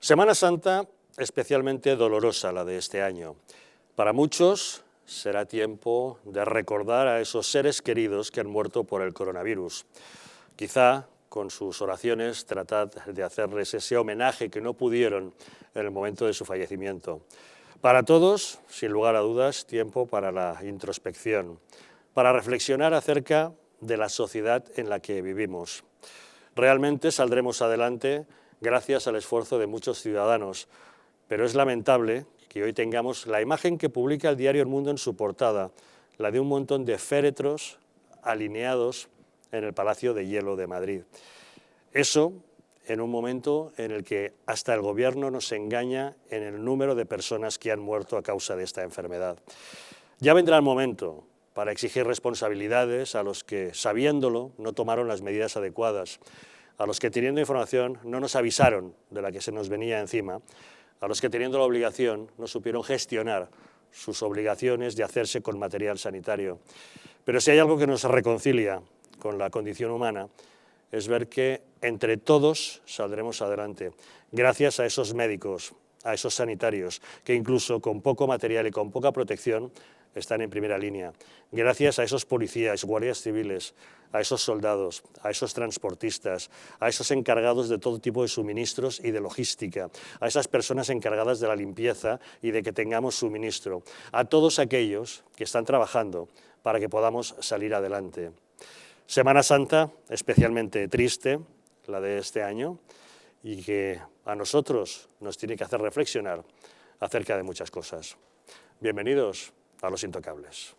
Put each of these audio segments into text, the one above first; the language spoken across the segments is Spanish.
Semana Santa especialmente dolorosa la de este año. Para muchos será tiempo de recordar a esos seres queridos que han muerto por el coronavirus. Quizá con sus oraciones tratad de hacerles ese homenaje que no pudieron en el momento de su fallecimiento. Para todos, sin lugar a dudas, tiempo para la introspección, para reflexionar acerca de la sociedad en la que vivimos. Realmente saldremos adelante gracias al esfuerzo de muchos ciudadanos, pero es lamentable que hoy tengamos la imagen que publica el diario El Mundo en su portada, la de un montón de féretros alineados en el Palacio de Hielo de Madrid. Eso en un momento en el que hasta el gobierno nos engaña en el número de personas que han muerto a causa de esta enfermedad. Ya vendrá el momento para exigir responsabilidades a los que, sabiéndolo, no tomaron las medidas adecuadas, a los que, teniendo información, no nos avisaron de la que se nos venía encima, a los que, teniendo la obligación, no supieron gestionar sus obligaciones de hacerse con material sanitario. Pero si hay algo que nos reconcilia con la condición humana, es ver que entre todos saldremos adelante, gracias a esos médicos, a esos sanitarios, que incluso con poco material y con poca protección están en primera línea, gracias a esos policías, guardias civiles, a esos soldados, a esos transportistas, a esos encargados de todo tipo de suministros y de logística, a esas personas encargadas de la limpieza y de que tengamos suministro, a todos aquellos que están trabajando para que podamos salir adelante. Semana Santa especialmente triste, la de este año, y que a nosotros nos tiene que hacer reflexionar acerca de muchas cosas. Bienvenidos a Los Intocables.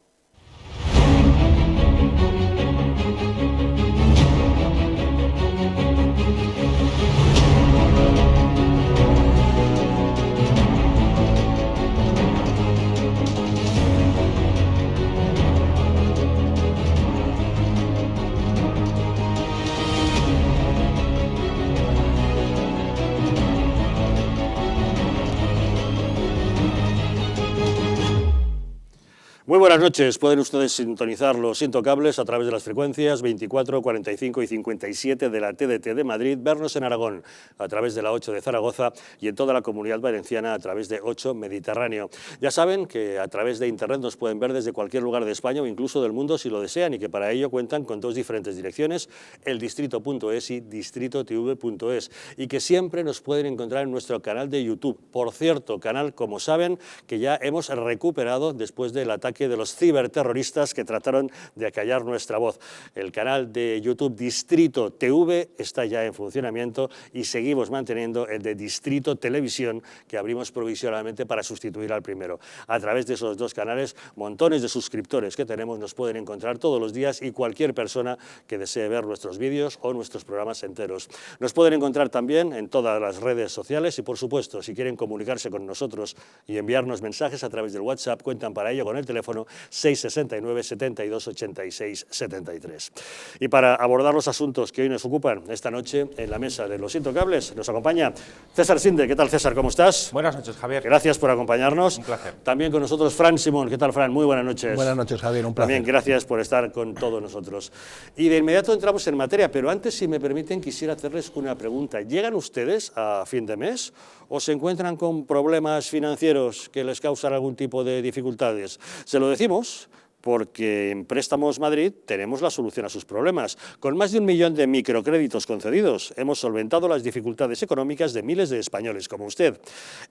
Muy buenas noches, pueden ustedes sintonizar Los Intocables a través de las frecuencias 24, 45 y 57 de la TDT de Madrid, vernos en Aragón a través de la 8 de Zaragoza y en toda la Comunidad Valenciana a través de 8 Mediterráneo. Ya saben que a través de internet nos pueden ver desde cualquier lugar de España o incluso del mundo si lo desean y que para ello cuentan con dos diferentes direcciones, eldistrito.es y distritotv.es, y que siempre nos pueden encontrar en nuestro canal de YouTube. Por cierto, canal, como saben, que ya hemos recuperado después del ataque de los ciberterroristas que trataron de acallar nuestra voz. El canal de YouTube Distrito TV está ya en funcionamiento y seguimos manteniendo el de Distrito Televisión, que abrimos provisionalmente para sustituir al primero. A través de esos dos canales, montones de suscriptores que tenemos nos pueden encontrar todos los días y cualquier persona que desee ver nuestros vídeos o nuestros programas enteros. Nos pueden encontrar también en todas las redes sociales y, por supuesto, si quieren comunicarse con nosotros y enviarnos mensajes a través del WhatsApp, cuentan para ello con el teléfono 669 72 86 73. Y para abordar los asuntos que hoy nos ocupan esta noche en la mesa de Los Intocables, nos acompaña César Sinde. ¿Qué tal, César? ¿Cómo estás? Buenas noches, Javier. Gracias por acompañarnos. Un placer. También con nosotros Fran Simón. ¿Qué tal, Fran? Muy buenas noches. Buenas noches, Javier. Un placer. También gracias por estar con todos nosotros. Y de inmediato entramos en materia, pero antes, si me permiten, quisiera hacerles una pregunta. ¿Llegan ustedes a fin de mes o se encuentran con problemas financieros que les causan algún tipo de dificultades? Se lo decimos porque en Préstamos Madrid tenemos la solución a sus problemas. Con más de 1 millón de microcréditos concedidos, hemos solventado las dificultades económicas de miles de españoles como usted.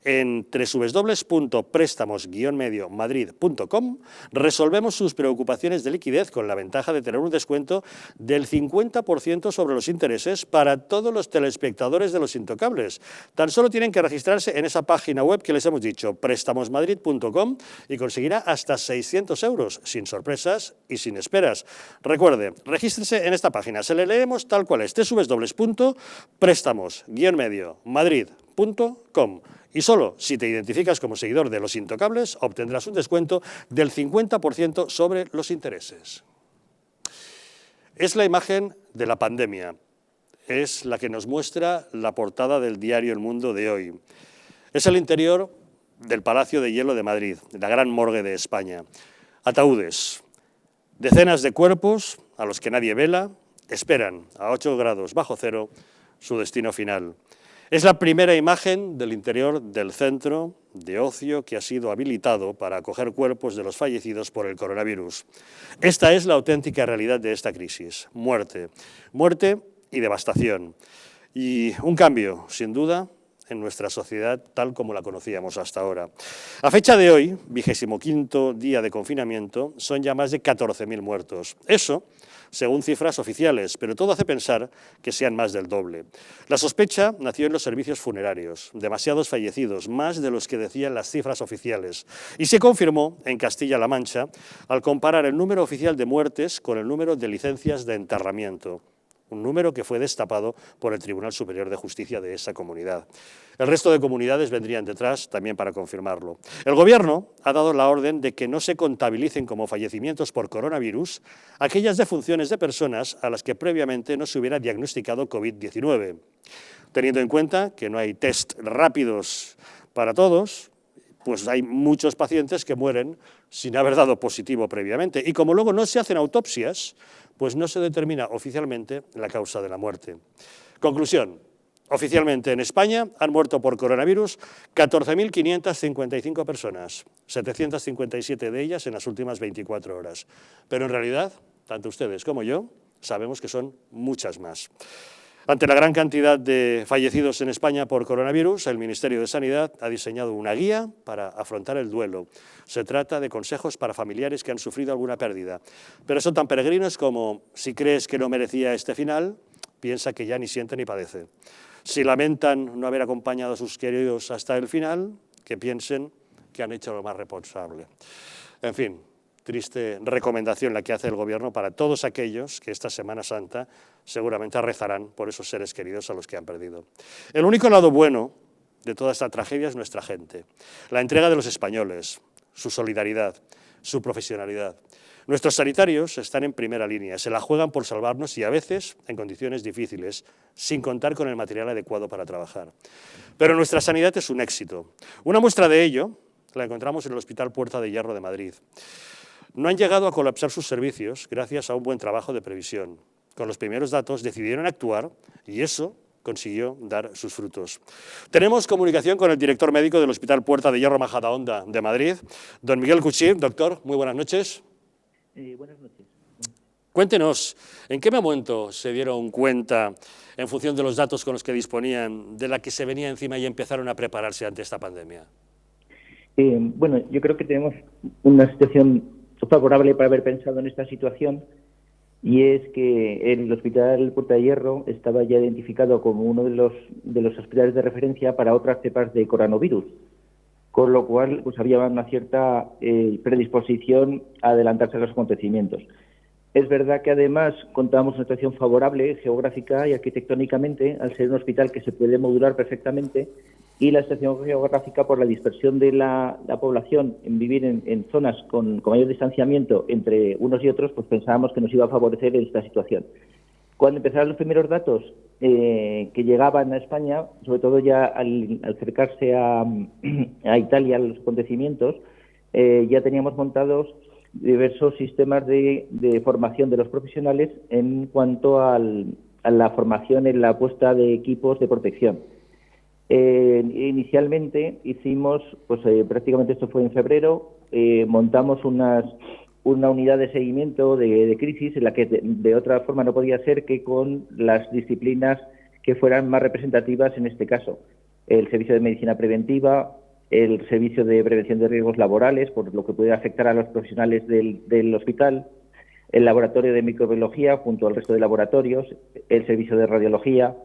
En www.prestamos-madrid.com resolvemos sus preocupaciones de liquidez con la ventaja de tener un descuento del 50% sobre los intereses para todos los telespectadores de Los Intocables. Tan solo tienen que registrarse en esa página web que les hemos dicho, prestamosmadrid.com, y conseguirá hasta 600 euros, sin sorpresas y sin esperas. Recuerde, regístrese en esta página, se le leemos tal cual es, www.prestamos-madrid.com, y solo si te identificas como seguidor de Los Intocables obtendrás un descuento del 50% sobre los intereses. Es la imagen de la pandemia, es la que nos muestra la portada del diario El Mundo de hoy. Es el interior del Palacio de Hielo de Madrid, la gran morgue de España. Ataúdes, decenas de cuerpos a los que nadie vela, esperan a 8 grados bajo cero su destino final. Es la primera imagen del interior del centro de ocio que ha sido habilitado para acoger cuerpos de los fallecidos por el coronavirus. Esta es la auténtica realidad de esta crisis: muerte, muerte y devastación. Y un cambio, sin duda, en nuestra sociedad tal como la conocíamos hasta ahora. A fecha de hoy, 25º día de confinamiento, son ya más de 14.000 muertos. Eso, según cifras oficiales, pero todo hace pensar que sean más del doble. La sospecha nació en los servicios funerarios, demasiados fallecidos, más de los que decían las cifras oficiales, y se confirmó en Castilla-La Mancha al comparar el número oficial de muertes con el número de licencias de enterramiento, un número que fue destapado por el Tribunal Superior de Justicia de esa comunidad. El resto de comunidades vendrían detrás también para confirmarlo. El Gobierno ha dado la orden de que no se contabilicen como fallecimientos por coronavirus aquellas defunciones de personas a las que previamente no se hubiera diagnosticado COVID-19. Teniendo en cuenta que no hay test rápidos para todos, pues hay muchos pacientes que mueren sin haber dado positivo previamente. Y como luego no se hacen autopsias, pues no se determina oficialmente la causa de la muerte. Conclusión: oficialmente en España han muerto por coronavirus 14.555 personas, 757 de ellas en las últimas 24 horas. Pero en realidad, tanto ustedes como yo sabemos que son muchas más. Ante la gran cantidad de fallecidos en España por coronavirus, el Ministerio de Sanidad ha diseñado una guía para afrontar el duelo. Se trata de consejos para familiares que han sufrido alguna pérdida, pero son tan peregrinos como: si crees que no merecía este final, piensa que ya ni siente ni padece. Si lamentan no haber acompañado a sus queridos hasta el final, que piensen que han hecho lo más responsable. En fin, triste recomendación la que hace el Gobierno para todos aquellos que esta Semana Santa seguramente rezarán por esos seres queridos a los que han perdido. El único lado bueno de toda esta tragedia es nuestra gente, la entrega de los españoles, su solidaridad, su profesionalidad. Nuestros sanitarios están en primera línea, se la juegan por salvarnos y a veces en condiciones difíciles, sin contar con el material adecuado para trabajar. Pero nuestra sanidad es un éxito. Una muestra de ello la encontramos en el Hospital Puerta de Hierro de Madrid. No han llegado a colapsar sus servicios gracias a un buen trabajo de previsión. Con los primeros datos decidieron actuar y eso consiguió dar sus frutos. Tenemos comunicación con el director médico del Hospital Puerta de Hierro Majadahonda de Madrid, don Miguel Cuchí. Doctor, muy buenas noches. Buenas noches. Cuéntenos, ¿en qué momento se dieron cuenta, en función de los datos con los que disponían, de la que se venía encima y empezaron a prepararse ante esta pandemia? Bueno, yo creo que tenemos una situación favorable para haber pensado en esta situación, y es que el Hospital Puerta de Hierro estaba ya identificado como uno de los hospitales de referencia para otras cepas de coronavirus, con lo cual pues había una cierta predisposición a adelantarse a los acontecimientos. Es verdad que además contábamos con una situación favorable geográfica y arquitectónicamente, al ser un hospital que se puede modular perfectamente, y la situación geográfica por la dispersión de la población en vivir en zonas con mayor distanciamiento entre unos y otros, pues pensábamos que nos iba a favorecer esta situación. Cuando empezaron los primeros datos que llegaban a España, sobre todo ya al acercarse a Italia los acontecimientos, ya teníamos montados diversos sistemas de formación de los profesionales en cuanto a la formación en la puesta de equipos de protección. Inicialmente hicimos, prácticamente esto fue en febrero, montamos una unidad de seguimiento de crisis en la que de otra forma no podía ser que con las disciplinas que fueran más representativas en este caso. El servicio de medicina preventiva, el servicio de prevención de riesgos laborales, por lo que pudiera afectar a los profesionales del hospital, el laboratorio de microbiología junto al resto de laboratorios, el servicio de radiología,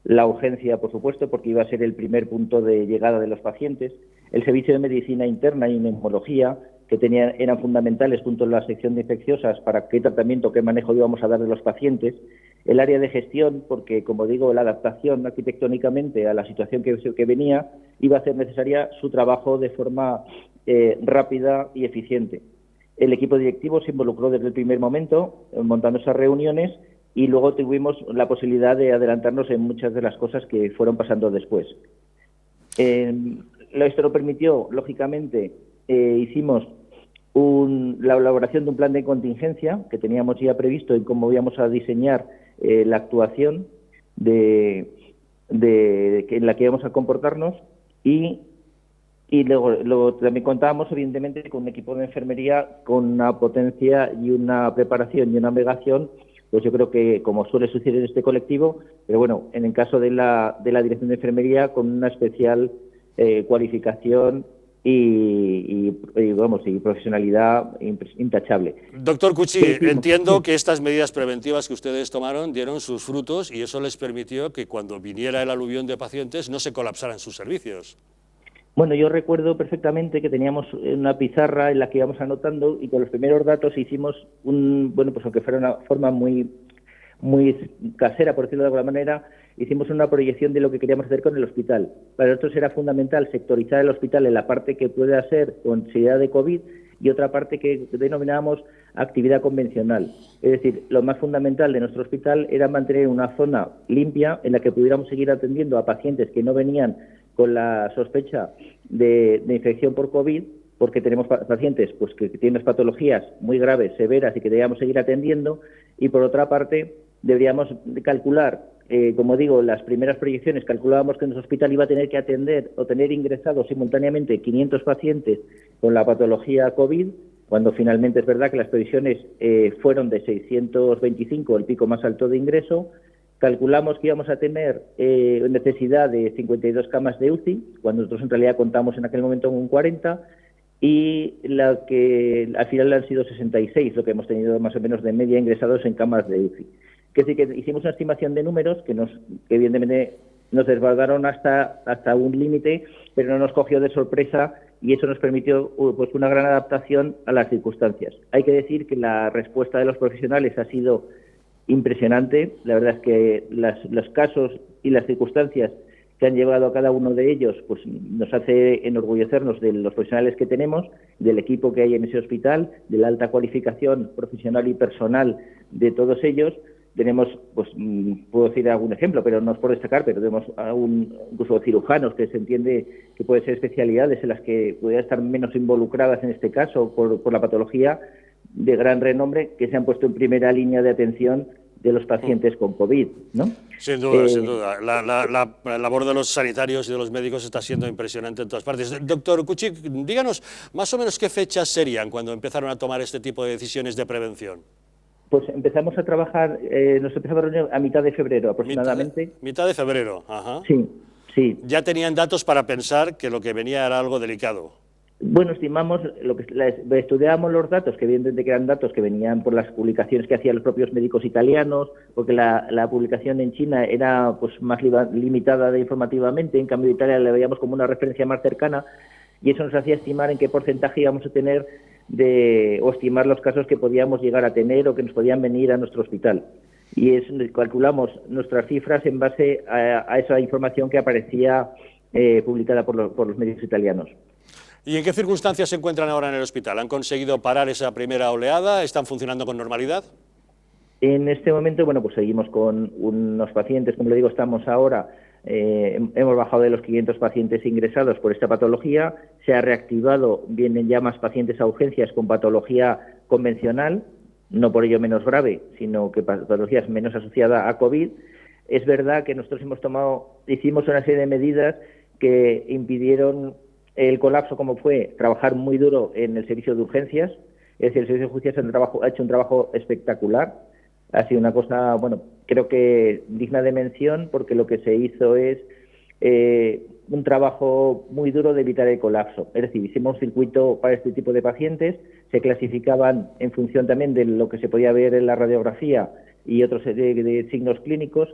la urgencia, por supuesto, porque iba a ser el primer punto de llegada de los pacientes, el servicio de medicina interna y neumología, que eran fundamentales junto a la sección de infecciosas para qué tratamiento, qué manejo íbamos a dar de los pacientes, el área de gestión, porque, como digo, la adaptación arquitectónicamente a la situación que venía iba a hacer necesaria su trabajo de forma rápida y eficiente. El equipo directivo se involucró desde el primer momento, montando esas reuniones, y luego tuvimos la posibilidad de adelantarnos en muchas de las cosas que fueron pasando después. Esto lo permitió, lógicamente, hicimos la elaboración de un plan de contingencia que teníamos ya previsto en cómo íbamos a diseñar la actuación de en la que íbamos a comportarnos y luego también contábamos, evidentemente, con un equipo de enfermería con una potencia y una preparación y una navegación, pues yo creo que como suele suceder en este colectivo, pero bueno, en el caso de la dirección de enfermería, con una especial cualificación y profesionalidad intachable. Doctor Cuchi, entiendo que estas medidas preventivas que ustedes tomaron dieron sus frutos y eso les permitió que cuando viniera el aluvión de pacientes no se colapsaran sus servicios. Bueno, yo recuerdo perfectamente que teníamos una pizarra en la que íbamos anotando y con los primeros datos hicimos aunque fuera una forma muy casera, por decirlo de alguna manera, hicimos una proyección de lo que queríamos hacer con el hospital. Para nosotros era fundamental sectorizar el hospital en la parte que pueda ser con seriedad de COVID y otra parte que denominábamos actividad convencional. Es decir, lo más fundamental de nuestro hospital era mantener una zona limpia en la que pudiéramos seguir atendiendo a pacientes que no venían con la sospecha de infección por COVID, porque tenemos pacientes pues que tienen unas patologías muy graves, severas y que debíamos seguir atendiendo, y por otra parte deberíamos calcular, como digo, las primeras proyecciones calculábamos que nuestro hospital iba a tener que atender o tener ingresados simultáneamente 500 pacientes con la patología COVID, cuando finalmente es verdad que las previsiones fueron de 625, el pico más alto de ingreso. Calculamos que íbamos a tener necesidad de 52 camas de UCI, cuando nosotros en realidad contamos en aquel momento con 40, y la que al final han sido 66, lo que hemos tenido más o menos de media ingresados en camas de UCI. Que sí que hicimos una estimación de números que evidentemente nos desbordaron hasta un límite, pero no nos cogió de sorpresa y eso nos permitió pues una gran adaptación a las circunstancias. Hay que decir que la respuesta de los profesionales ha sido impresionante. La verdad es que los casos y las circunstancias que han llevado a cada uno de ellos pues nos hace enorgullecernos de los profesionales que tenemos, del equipo que hay en ese hospital, de la alta cualificación profesional y personal de todos ellos. Tenemos, pues puedo decir algún ejemplo, pero no es por destacar, pero tenemos incluso cirujanos que se entiende que pueden ser especialidades en las que pudieran estar menos involucradas en este caso por la patología, de gran renombre, que se han puesto en primera línea de atención de los pacientes con COVID, ¿no? Sin duda, sin duda. La labor de los sanitarios y de los médicos está siendo impresionante en todas partes. Doctor Cuchi, díganos más o menos qué fechas serían cuando empezaron a tomar este tipo de decisiones de prevención. Pues empezamos a trabajar, nos empezamos a reunir a mitad de febrero aproximadamente. Mitad de febrero, ajá. Sí. Ya tenían datos para pensar que lo que venía era algo delicado. Bueno, estimamos, estudiábamos los datos, que evidentemente eran datos que venían por las publicaciones que hacían los propios médicos italianos, porque la publicación en China era pues más limitada informativamente, en cambio Italia la veíamos como una referencia más cercana, y eso nos hacía estimar en qué porcentaje íbamos a tener o estimar los casos que podíamos llegar a tener o que nos podían venir a nuestro hospital. Y calculamos nuestras cifras en base a esa información que aparecía publicada por los medios italianos. ¿Y en qué circunstancias se encuentran ahora en el hospital? ¿Han conseguido parar esa primera oleada? ¿Están funcionando con normalidad? En este momento, bueno, pues seguimos con unos pacientes, como le digo, estamos ahora, hemos bajado de los 500 pacientes ingresados por esta patología, se ha reactivado, vienen ya más pacientes a urgencias con patología convencional, no por ello menos grave, sino que patologías menos asociadas a COVID. Es verdad que nosotros hicimos una serie de medidas que impidieron el colapso, como fue trabajar muy duro en el servicio de urgencias. Es decir, el servicio de urgencias ha hecho un trabajo espectacular. Ha sido una cosa, bueno, creo que digna de mención, porque lo que se hizo es un trabajo muy duro de evitar el colapso. Es decir, hicimos un circuito para este tipo de pacientes, se clasificaban en función también de lo que se podía ver en la radiografía y otros de signos clínicos,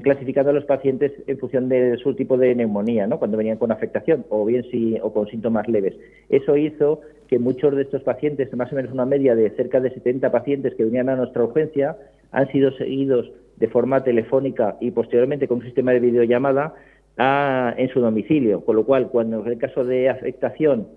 clasificando a los pacientes en función de su tipo de neumonía, ¿no? Cuando venían con afectación o con síntomas leves. Eso hizo que muchos de estos pacientes, más o menos una media de cerca de 70 pacientes que venían a nuestra urgencia, han sido seguidos de forma telefónica y posteriormente con un sistema de videollamada en su domicilio, con lo cual cuando en el caso de afectación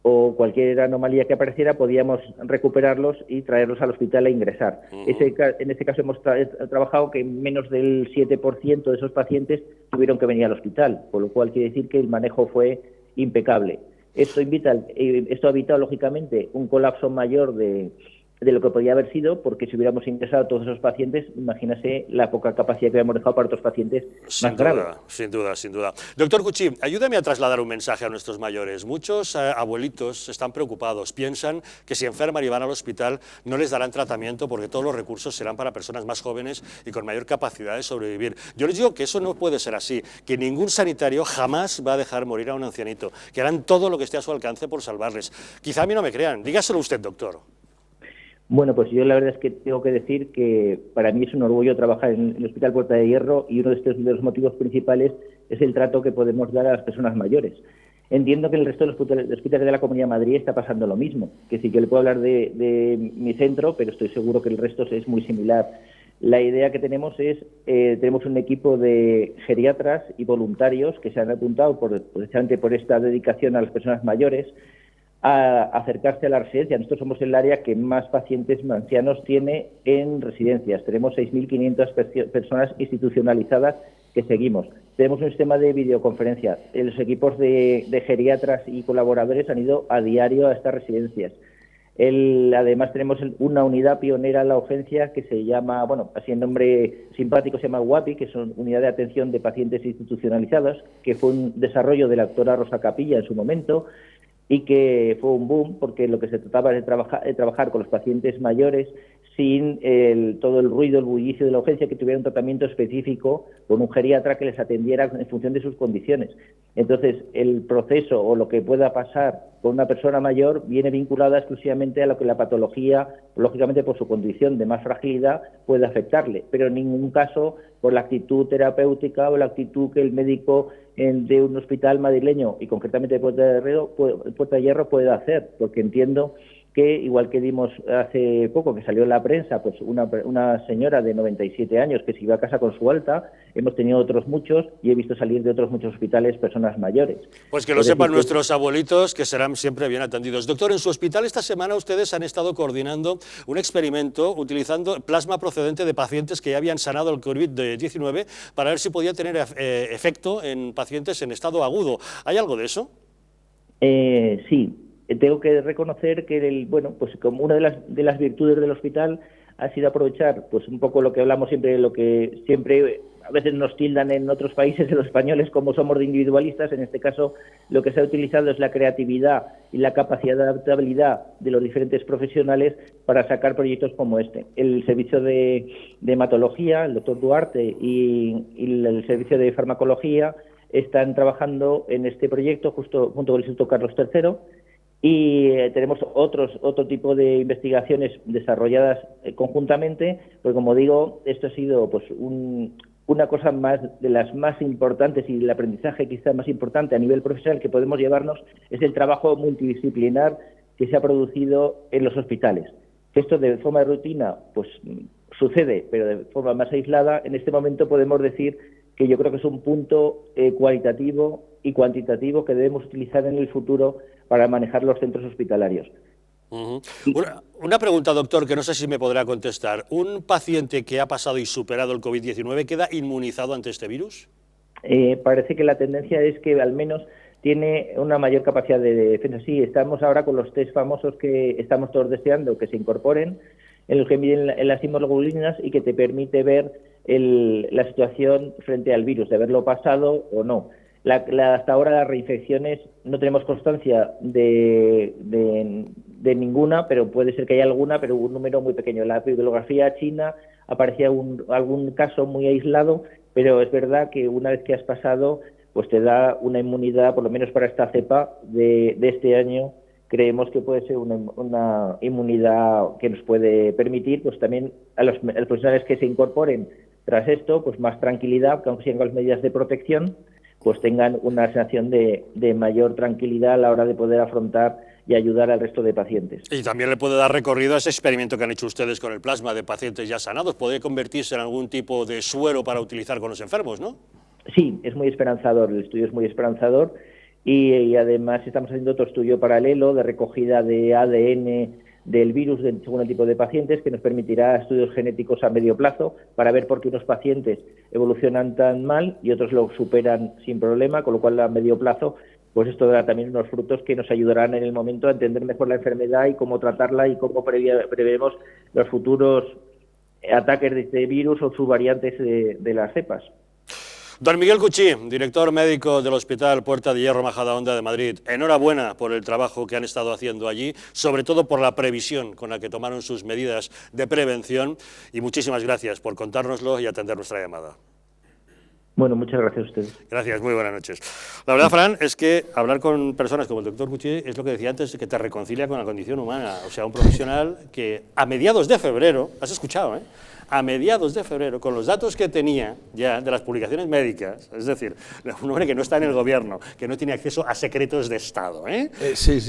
o cualquier anomalía que apareciera, podíamos recuperarlos y traerlos al hospital e ingresar. En este caso hemos trabajado que menos del 7% de esos pacientes tuvieron que venir al hospital, con lo cual quiere decir que el manejo fue impecable. Esto ha evitado, lógicamente, un colapso mayor de de lo que podía haber sido, porque si hubiéramos ingresado a todos esos pacientes, imagínase la poca capacidad que habíamos dejado para otros pacientes más graves. Sin duda, sin duda. Doctor Cuchí, ayúdame a trasladar un mensaje a nuestros mayores. Muchos abuelitos están preocupados, piensan que si enferman y van al hospital no les darán tratamiento porque todos los recursos serán para personas más jóvenes y con mayor capacidad de sobrevivir. Yo les digo que eso no puede ser así, que ningún sanitario jamás va a dejar morir a un ancianito, que harán todo lo que esté a su alcance por salvarles. Quizá a mí no me crean, dígaselo usted, doctor. Bueno, pues yo la verdad es que tengo que decir que para mí es un orgullo trabajar en el Hospital Puerta de Hierro y uno de los motivos principales es el trato que podemos dar a las personas mayores. Entiendo que en el resto de los hospitales de la Comunidad de Madrid está pasando lo mismo, que sí que le puedo hablar de mi centro, pero estoy seguro que el resto es muy similar. La idea que tenemos es, tenemos un equipo de geriatras y voluntarios que se han apuntado precisamente por esta dedicación a las personas mayores, a acercarse a la residencia. Nosotros somos el área que más pacientes ancianos tiene en residencias. Tenemos 6.500 personas institucionalizadas que seguimos. Tenemos un sistema de videoconferencia. Los equipos de geriatras y colaboradores han ido a diario a estas residencias. Además tenemos una unidad pionera en la urgencia que se llama, bueno, así en nombre simpático se llama UAPI, que es una unidad de atención de pacientes institucionalizados, que fue un desarrollo de la doctora Rosa Capilla en su momento, y que fue un boom porque lo que se trataba es de trabajar con los pacientes mayores sin todo el ruido, el bullicio de la urgencia, que tuviera un tratamiento específico con un geriatra que les atendiera en función de sus condiciones. Entonces, el proceso o lo que pueda pasar con una persona mayor viene vinculada exclusivamente a lo que la patología, lógicamente por su condición de más fragilidad, puede afectarle, pero en ningún caso por la actitud terapéutica o la actitud que el médico de un hospital madrileño y concretamente de Puerta de Hierro puede hacer, porque entiendo que, igual que dimos hace poco, que salió en la prensa, pues una señora de 97 años que se iba a casa con su alta, hemos tenido otros muchos y he visto salir de otros muchos hospitales personas mayores. Pues que lo sepan nuestros abuelitos, que serán siempre bien atendidos. Doctor, en su hospital esta semana ustedes han estado coordinando un experimento utilizando plasma procedente de pacientes que ya habían sanado el COVID-19 para ver si podía tener efecto en pacientes en estado agudo. ¿Hay algo de eso? Sí. Tengo que reconocer que pues como una de las virtudes del hospital ha sido aprovechar pues un poco lo que hablamos siempre, lo que siempre a veces nos tildan en otros países de los españoles como somos de individualistas. En este caso lo que se ha utilizado es la creatividad y la capacidad de adaptabilidad de los diferentes profesionales para sacar proyectos como este. El servicio de hematología, el doctor Duarte y el servicio de farmacología están trabajando en este proyecto justo junto con el Instituto Carlos III. Y tenemos otro tipo de investigaciones desarrolladas conjuntamente, porque como digo, esto ha sido pues una cosa más de las más importantes y el aprendizaje quizá más importante a nivel profesional que podemos llevarnos es el trabajo multidisciplinar que se ha producido en los hospitales. Esto de forma de rutina pues sucede, pero de forma más aislada. En este momento podemos decir que yo creo que es un punto cualitativo y cuantitativo que debemos utilizar en el futuro para manejar los centros hospitalarios. Una pregunta, doctor, que no sé si me podrá contestar. ¿Un paciente que ha pasado y superado el COVID-19 queda inmunizado ante este virus? Parece que la tendencia es que al menos tiene una mayor capacidad de defensa. Sí, estamos ahora con los test famosos que estamos todos deseando que se incorporen, en los que miden las inmunoglobulinas y que te permite ver la situación frente al virus, de haberlo pasado o no. Hasta ahora las reinfecciones no tenemos constancia de ninguna, pero puede ser que haya alguna, pero un número muy pequeño. En la bibliografía china aparecía algún caso muy aislado, pero es verdad que una vez que has pasado, pues te da una inmunidad, por lo menos para esta cepa de este año. Creemos que puede ser una inmunidad que nos puede permitir, pues también a los profesionales que se incorporen tras esto, pues más tranquilidad, que aunque sigan con las medidas de protección, pues tengan una sensación de mayor tranquilidad a la hora de poder afrontar y ayudar al resto de pacientes. Y también le puede dar recorrido a ese experimento que han hecho ustedes con el plasma de pacientes ya sanados. Puede convertirse en algún tipo de suero para utilizar con los enfermos, ¿no? Sí, es muy esperanzador, el estudio es muy esperanzador y además estamos haciendo otro estudio paralelo de recogida de ADN del virus según el tipo de pacientes, que nos permitirá estudios genéticos a medio plazo para ver por qué unos pacientes evolucionan tan mal y otros lo superan sin problema, con lo cual a medio plazo pues esto da también unos frutos que nos ayudarán en el momento a entender mejor la enfermedad y cómo tratarla y cómo prevemos los futuros ataques de este virus o subvariantes de las cepas. Don Miguel Cuchí, director médico del Hospital Puerta de Hierro Majadahonda de Madrid, enhorabuena por el trabajo que han estado haciendo allí, sobre todo por la previsión con la que tomaron sus medidas de prevención, y muchísimas gracias por contárnoslo y atender nuestra llamada. Bueno, muchas gracias a ustedes. Gracias, muy buenas noches. La verdad, Fran, es que hablar con personas como el doctor Cuchí es lo que decía antes, que te reconcilia con la condición humana. O sea, un profesional que a mediados de febrero, has escuchado, a mediados de febrero, con los datos que tenía ya de las publicaciones médicas, es decir, un hombre que no está en el gobierno, que no tiene acceso a secretos de Estado, sí,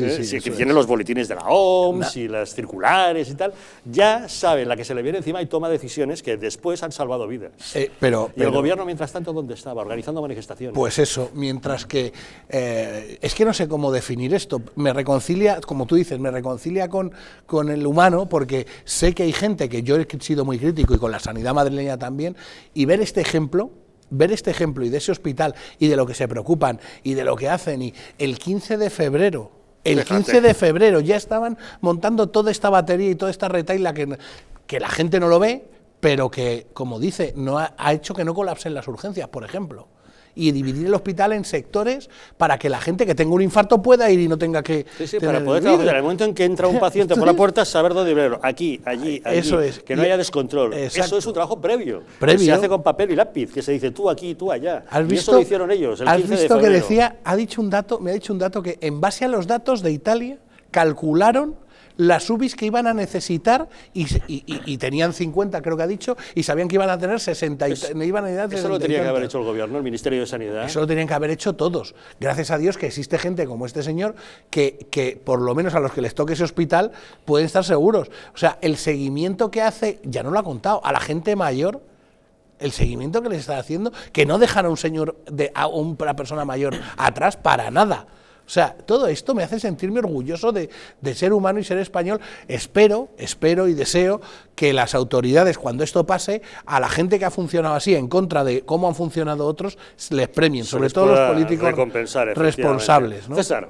que tiene los boletines de la OMS y las circulares y tal, ya sabe la que se le viene encima y toma decisiones que después han salvado vidas. Pero el gobierno, mientras tanto, ¿dónde estaba? Organizando manifestaciones. Pues eso, mientras que... es que no sé cómo definir esto. Me reconcilia, como tú dices, me reconcilia con el humano, porque sé que hay gente, que yo he sido muy crítico, y con la sanidad madrileña también, y ver este ejemplo y de ese hospital, y de lo que se preocupan, y de lo que hacen, y el 15 de febrero... El 15 de febrero ya estaban montando toda esta batería y toda esta retahíla que la gente no lo ve, pero que, como dice, no ha hecho que no colapsen las urgencias, por ejemplo. Y dividir el hospital en sectores para que la gente que tenga un infarto pueda ir y no tenga que... Sí, para poder trabajar. En el momento en que entra un paciente por la puerta, saber dónde verlo. Aquí, allí, eso es. Que no haya descontrol. Exacto. Eso es un trabajo previo. Se hace con papel y lápiz, que se dice tú aquí, tú allá. ¿Has visto, y eso lo hicieron ellos el 15 de febrero. ¿Has visto que decía, me ha dicho un dato que en base a los datos de Italia calcularon las UBIs que iban a necesitar y tenían 50, creo que ha dicho, y sabían que iban a tener 60. Eso lo tenía que haber hecho el gobierno, el Ministerio de Sanidad. Eso lo tenían que haber hecho todos. Gracias a Dios que existe gente como este señor que por lo menos a los que les toque ese hospital pueden estar seguros. O sea, el seguimiento que hace, ya no lo ha contado, a la gente mayor, el seguimiento que les está haciendo, que no dejan a un señor, a una persona mayor atrás para nada. O sea, todo esto me hace sentirme orgulloso de ser humano y ser español. Espero y deseo que las autoridades, cuando esto pase, a la gente que ha funcionado así, en contra de cómo han funcionado otros, les premien, sobre todo los políticos responsables, ¿no? César.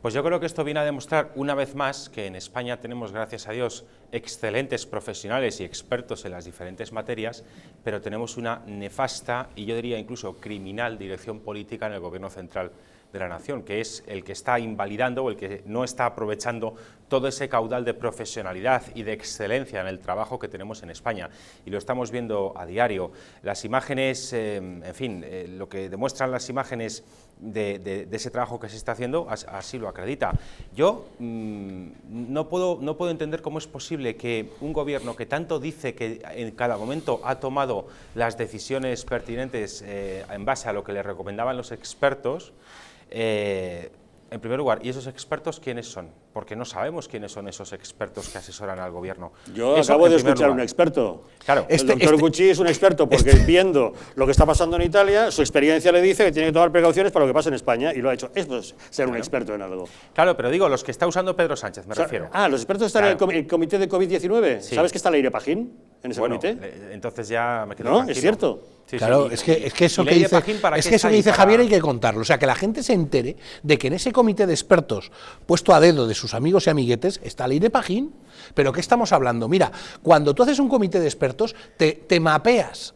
Pues yo creo que esto viene a demostrar una vez más que en España tenemos, gracias a Dios, excelentes profesionales y expertos en las diferentes materias, pero tenemos una nefasta y yo diría incluso criminal dirección política en el gobierno central de la nación, que es el que está invalidando o el que no está aprovechando todo ese caudal de profesionalidad y de excelencia en el trabajo que tenemos en España. Y lo estamos viendo a diario. Las imágenes, en fin, lo que demuestran las imágenes de ese trabajo que se está haciendo, así lo acredita. Yo no puedo entender cómo es posible que un gobierno que tanto dice que en cada momento ha tomado las decisiones pertinentes en base a lo que le recomendaban los expertos, en primer lugar, ¿y esos expertos quiénes son? Porque no sabemos quiénes son esos expertos que asesoran al gobierno. Yo acabo de escuchar a un experto. Claro. El doctor Cuchí es un experto porque viendo lo que está pasando en Italia, su experiencia le dice que tiene que tomar precauciones para lo que pasa en España y lo ha hecho. Esto es ser un experto en algo. Claro, pero digo, los que está usando Pedro Sánchez, me refiero. Los expertos están en el comité de COVID-19. Sí. ¿Sabes que está Leire Pajín en ese comité? Entonces ya me quedo tranquilo. tranquilo. Es cierto. Sí, claro, es que eso que dice Javier hay que contarlo. O sea, que la gente se entere de que en ese comité de expertos puesto a dedo de sus amigos y amiguetes está Leire Pajín. ¿Pero qué estamos hablando? Mira, cuando tú haces un comité de expertos, te mapeas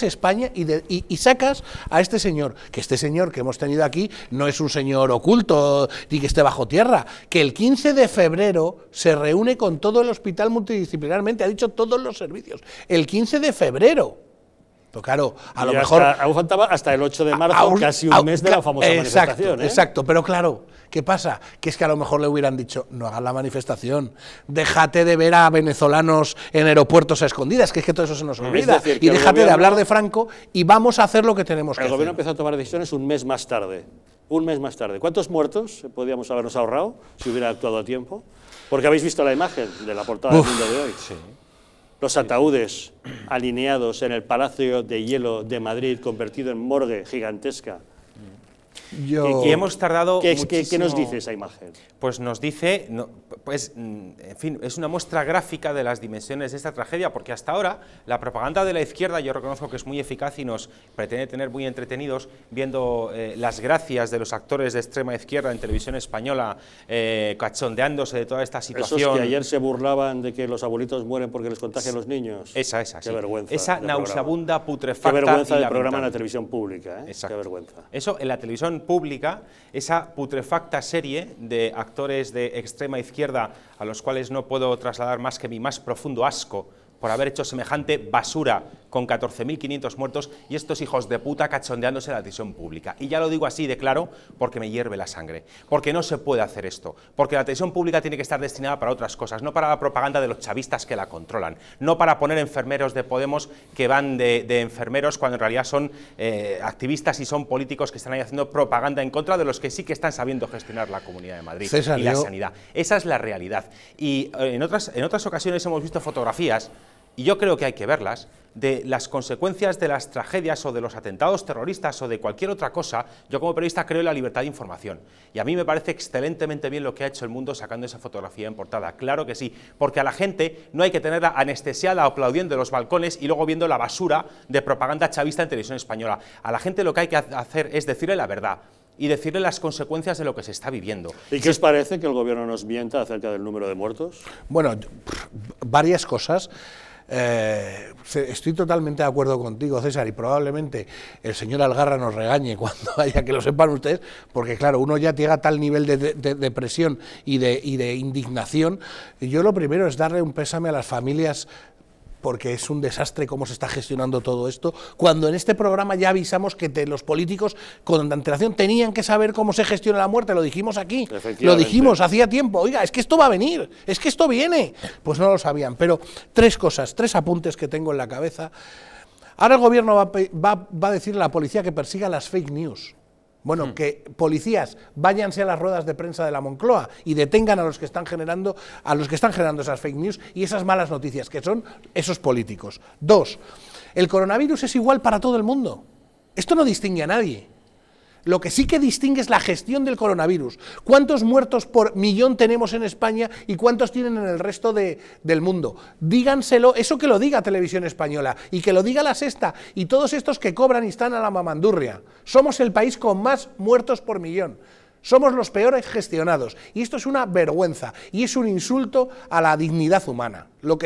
España y sacas a este señor, que hemos tenido aquí no es un señor oculto ni que esté bajo tierra, que el 15 de febrero se reúne con todo el hospital multidisciplinarmente, ha dicho todos los servicios, el 15 de febrero. Claro, a lo mejor... Aún faltaba hasta el 8 de marzo, casi un mes de la famosa manifestación. Exacto, pero claro, ¿qué pasa? Que es que a lo mejor le hubieran dicho, no hagas la manifestación, déjate de ver a venezolanos en aeropuertos a escondidas, que es que todo eso se nos olvida, y déjate de hablar de Franco y vamos a hacer lo que tenemos que hacer. El gobierno empezó a tomar decisiones un mes más tarde. ¿Cuántos muertos podíamos habernos ahorrado si hubiera actuado a tiempo? Porque habéis visto la imagen de la portada del Mundo de hoy. Sí. Los ataúdes alineados en el Palacio de Hielo de Madrid, convertido en morgue gigantesca. Que hemos tardado muchísimo. ¿Qué nos dice esa imagen? Pues nos dice, en fin, es una muestra gráfica de las dimensiones de esta tragedia, porque hasta ahora la propaganda de la izquierda, yo reconozco que es muy eficaz y nos pretende tener muy entretenidos viendo las gracias de los actores de extrema izquierda en televisión española, cachondeándose de toda esta situación. Esos que ayer se burlaban de que los abuelitos mueren porque les contagian los niños. Esa, Qué sí. vergüenza. Esa nauseabunda, putrefacta. Qué vergüenza y del programa en la lamentable. televisión pública, ¿eh? Exacto. Qué vergüenza. Eso en la televisión pública, esa putrefacta serie de actores de extrema izquierda a los cuales no puedo trasladar más que mi más profundo asco por haber hecho semejante basura con 14.500 muertos y estos hijos de puta cachondeándose en la televisión pública. Y ya lo digo así de claro porque me hierve la sangre, porque no se puede hacer esto, porque la televisión pública tiene que estar destinada para otras cosas, no para la propaganda de los chavistas que la controlan, no para poner enfermeros de Podemos que van de enfermeros cuando en realidad son activistas y son políticos que están ahí haciendo propaganda en contra de los que sí que están sabiendo gestionar la Comunidad de Madrid. César, y la sanidad. Esa es la realidad. Y en otras ocasiones hemos visto fotografías, y yo creo que hay que verlas, de las consecuencias de las tragedias o de los atentados terroristas o de cualquier otra cosa. Yo como periodista creo en la libertad de información y a mí me parece excelentemente bien lo que ha hecho El Mundo sacando esa fotografía en portada, claro que sí, porque a la gente no hay que tenerla anestesiada aplaudiendo en los balcones y luego viendo la basura de propaganda chavista en televisión española. A la gente lo que hay que hacer es decirle la verdad y decirle las consecuencias de lo que se está viviendo. ¿Y qué os parece que el gobierno nos mienta acerca del número de muertos? Bueno, varias cosas. Estoy totalmente de acuerdo contigo, César, y probablemente el señor Algarra nos regañe cuando haya, que lo sepan ustedes, porque claro, uno ya llega a tal nivel de presión y de indignación. Y yo lo primero es darle un pésame a las familias, porque es un desastre cómo se está gestionando todo esto, cuando en este programa ya avisamos que los políticos con antelación tenían que saber cómo se gestiona la muerte, lo dijimos aquí, lo dijimos hacía tiempo, oiga, es que esto va a venir, es que esto viene, pues no lo sabían, pero tres apuntes que tengo en la cabeza. Ahora el gobierno va a decirle a la policía que persiga las fake news. Bueno, que policías váyanse a las ruedas de prensa de la Moncloa y detengan a los que están generando esas fake news y esas malas noticias, que son esos políticos. 2, el coronavirus es igual para todo el mundo. Esto no distingue a nadie. Lo que sí que distingue es la gestión del coronavirus. ¿Cuántos muertos por millón tenemos en España y cuántos tienen en el resto del mundo? Díganselo, eso que lo diga Televisión Española y que lo diga La Sexta y todos estos que cobran y están a la mamandurria. Somos el país con más muertos por millón. Somos los peores gestionados y esto es una vergüenza y es un insulto a la dignidad humana. Lo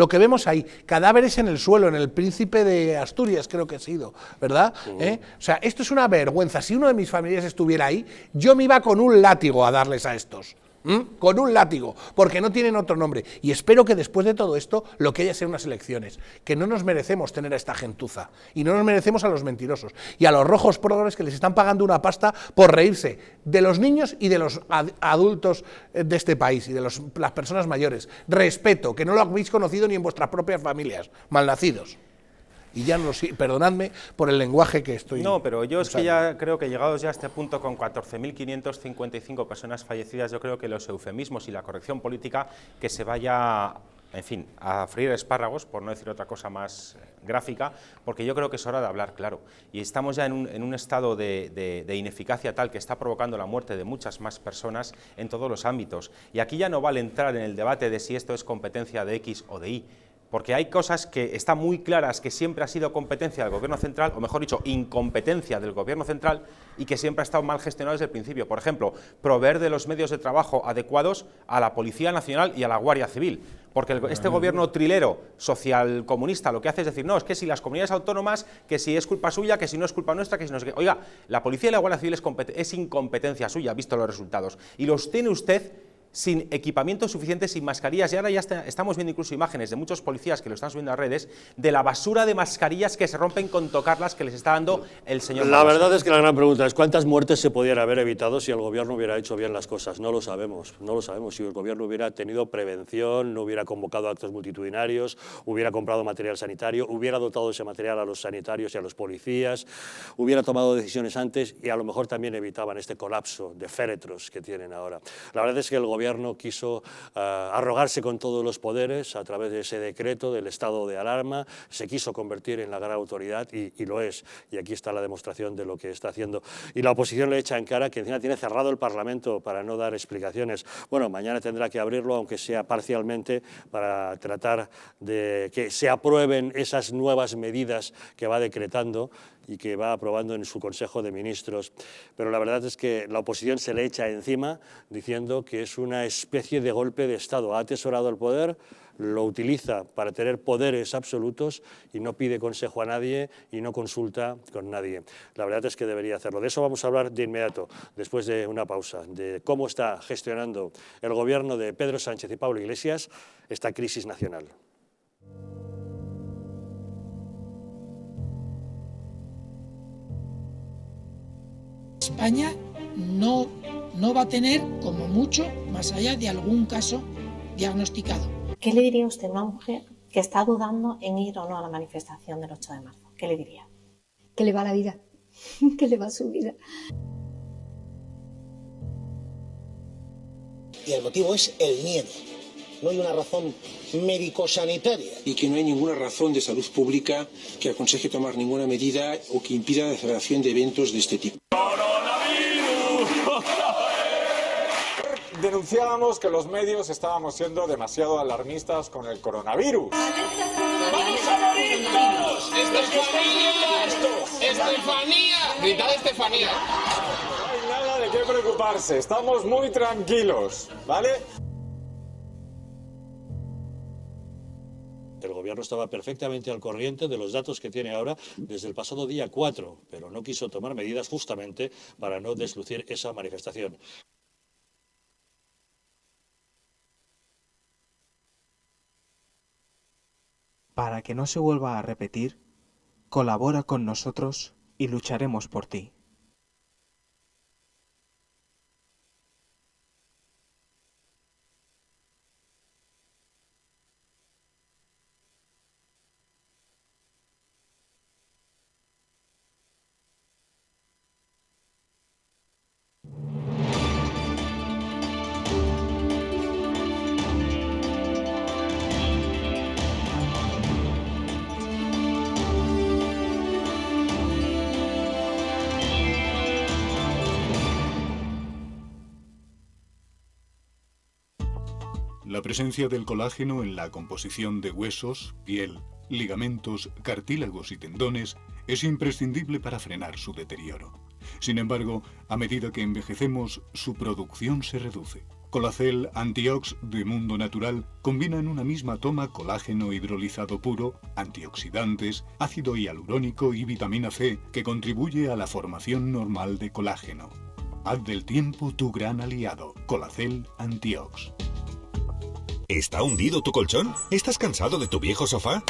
que vemos ahí, cadáveres en el suelo, en el Príncipe de Asturias creo que ha sido, ¿verdad? O sea, esto es una vergüenza. Si uno de mis familiares estuviera ahí, yo me iba con un látigo a darles a estos. Con un látigo, porque no tienen otro nombre. Y espero que después de todo esto lo que haya sean unas elecciones, que no nos merecemos tener a esta gentuza, y no nos merecemos a los mentirosos, y a los rojos progres que les están pagando una pasta por reírse de los niños y de los adultos de este país, y de las personas mayores. Respeto, que no lo habéis conocido ni en vuestras propias familias, malnacidos. Y ya no, perdonadme por el lenguaje que estoy... No, pero yo es que ya creo que llegados ya a este punto con 14.555 personas fallecidas, yo creo que los eufemismos y la corrección política que se vaya, en fin, a freír espárragos, por no decir otra cosa más gráfica, porque yo creo que es hora de hablar claro. Y estamos ya en un estado de ineficacia tal que está provocando la muerte de muchas más personas en todos los ámbitos. Y aquí ya no vale entrar en el debate de si esto es competencia de X o de Y, porque hay cosas que están muy claras que siempre ha sido competencia del Gobierno central, o mejor dicho, incompetencia del Gobierno central, y que siempre ha estado mal gestionado desde el principio. Por ejemplo, proveer de los medios de trabajo adecuados a la Policía Nacional y a la Guardia Civil, porque este gobierno trilero socialcomunista lo que hace es decir, no, es que si las comunidades autónomas, que si es culpa suya, que si no es culpa nuestra, que si no es que... Oiga, la Policía y la Guardia Civil es incompetencia suya, visto los resultados, y los tiene usted sin equipamiento suficiente, sin mascarillas, y ahora ya estamos viendo incluso imágenes de muchos policías que lo están subiendo a redes, de la basura de mascarillas que se rompen con tocarlas que les está dando el señor La Marosa. verdad es que la gran pregunta es ¿cuántas muertes se podían haber evitado si el gobierno hubiera hecho bien las cosas? No lo sabemos, no lo sabemos. Si el gobierno hubiera tenido prevención, no hubiera convocado actos multitudinarios, hubiera comprado material sanitario, hubiera dotado ese material a los sanitarios y a los policías, hubiera tomado decisiones antes y a lo mejor también evitaban este colapso de féretros que tienen ahora. La verdad es que el gobierno gobierno quiso arrogarse con todos los poderes a través de ese decreto del estado de alarma, se quiso convertir en la gran autoridad y lo es. Y aquí está la demostración de lo que está haciendo. Y la oposición le echa en cara que encima tiene cerrado el Parlamento para no dar explicaciones. Bueno, mañana tendrá que abrirlo, aunque sea parcialmente, para tratar de que se aprueben esas nuevas medidas que va decretando y que va aprobando en su Consejo de Ministros. Pero la verdad es que la oposición se le echa encima diciendo que es una especie de golpe de Estado. Ha atesorado el poder, lo utiliza para tener poderes absolutos y no pide consejo a nadie y no consulta con nadie. La verdad es que debería hacerlo. De eso vamos a hablar de inmediato, después de una pausa, de cómo está gestionando el gobierno de Pedro Sánchez y Pablo Iglesias esta crisis nacional. España no va a tener, como mucho, más allá de algún caso diagnosticado. ¿Qué le diría usted a una mujer que está dudando en ir o no a la manifestación del 8 de marzo? ¿Qué le diría? Que le va la vida, que le va su vida. Y el motivo es el miedo. No hay una razón médico-sanitaria. Y que no hay ninguna razón de salud pública que aconseje tomar ninguna medida o que impida la celebración de eventos de este tipo. Denunciábamos que los medios estábamos siendo demasiado alarmistas con el coronavirus. ¡Vamos a morir todos! ¡Estefanía! ¡Estefanía! ¡Gritad Estefanía! No hay nada de qué preocuparse, estamos muy tranquilos, ¿vale? El gobierno estaba perfectamente al corriente de los datos que tiene ahora desde el pasado día 4, pero no quiso tomar medidas justamente para no deslucir esa manifestación. Para que no se vuelva a repetir, colabora con nosotros y lucharemos por ti. La presencia del colágeno en la composición de huesos, piel, ligamentos, cartílagos y tendones es imprescindible para frenar su deterioro. Sin embargo, a medida que envejecemos, su producción se reduce. Colacel Antiox de Mundo Natural combina en una misma toma colágeno hidrolizado puro, antioxidantes, ácido hialurónico y vitamina C que contribuye a la formación normal de colágeno. Haz del tiempo tu gran aliado. Colacel Antiox. ¿Está hundido tu colchón? ¿Estás cansado de tu viejo sofá?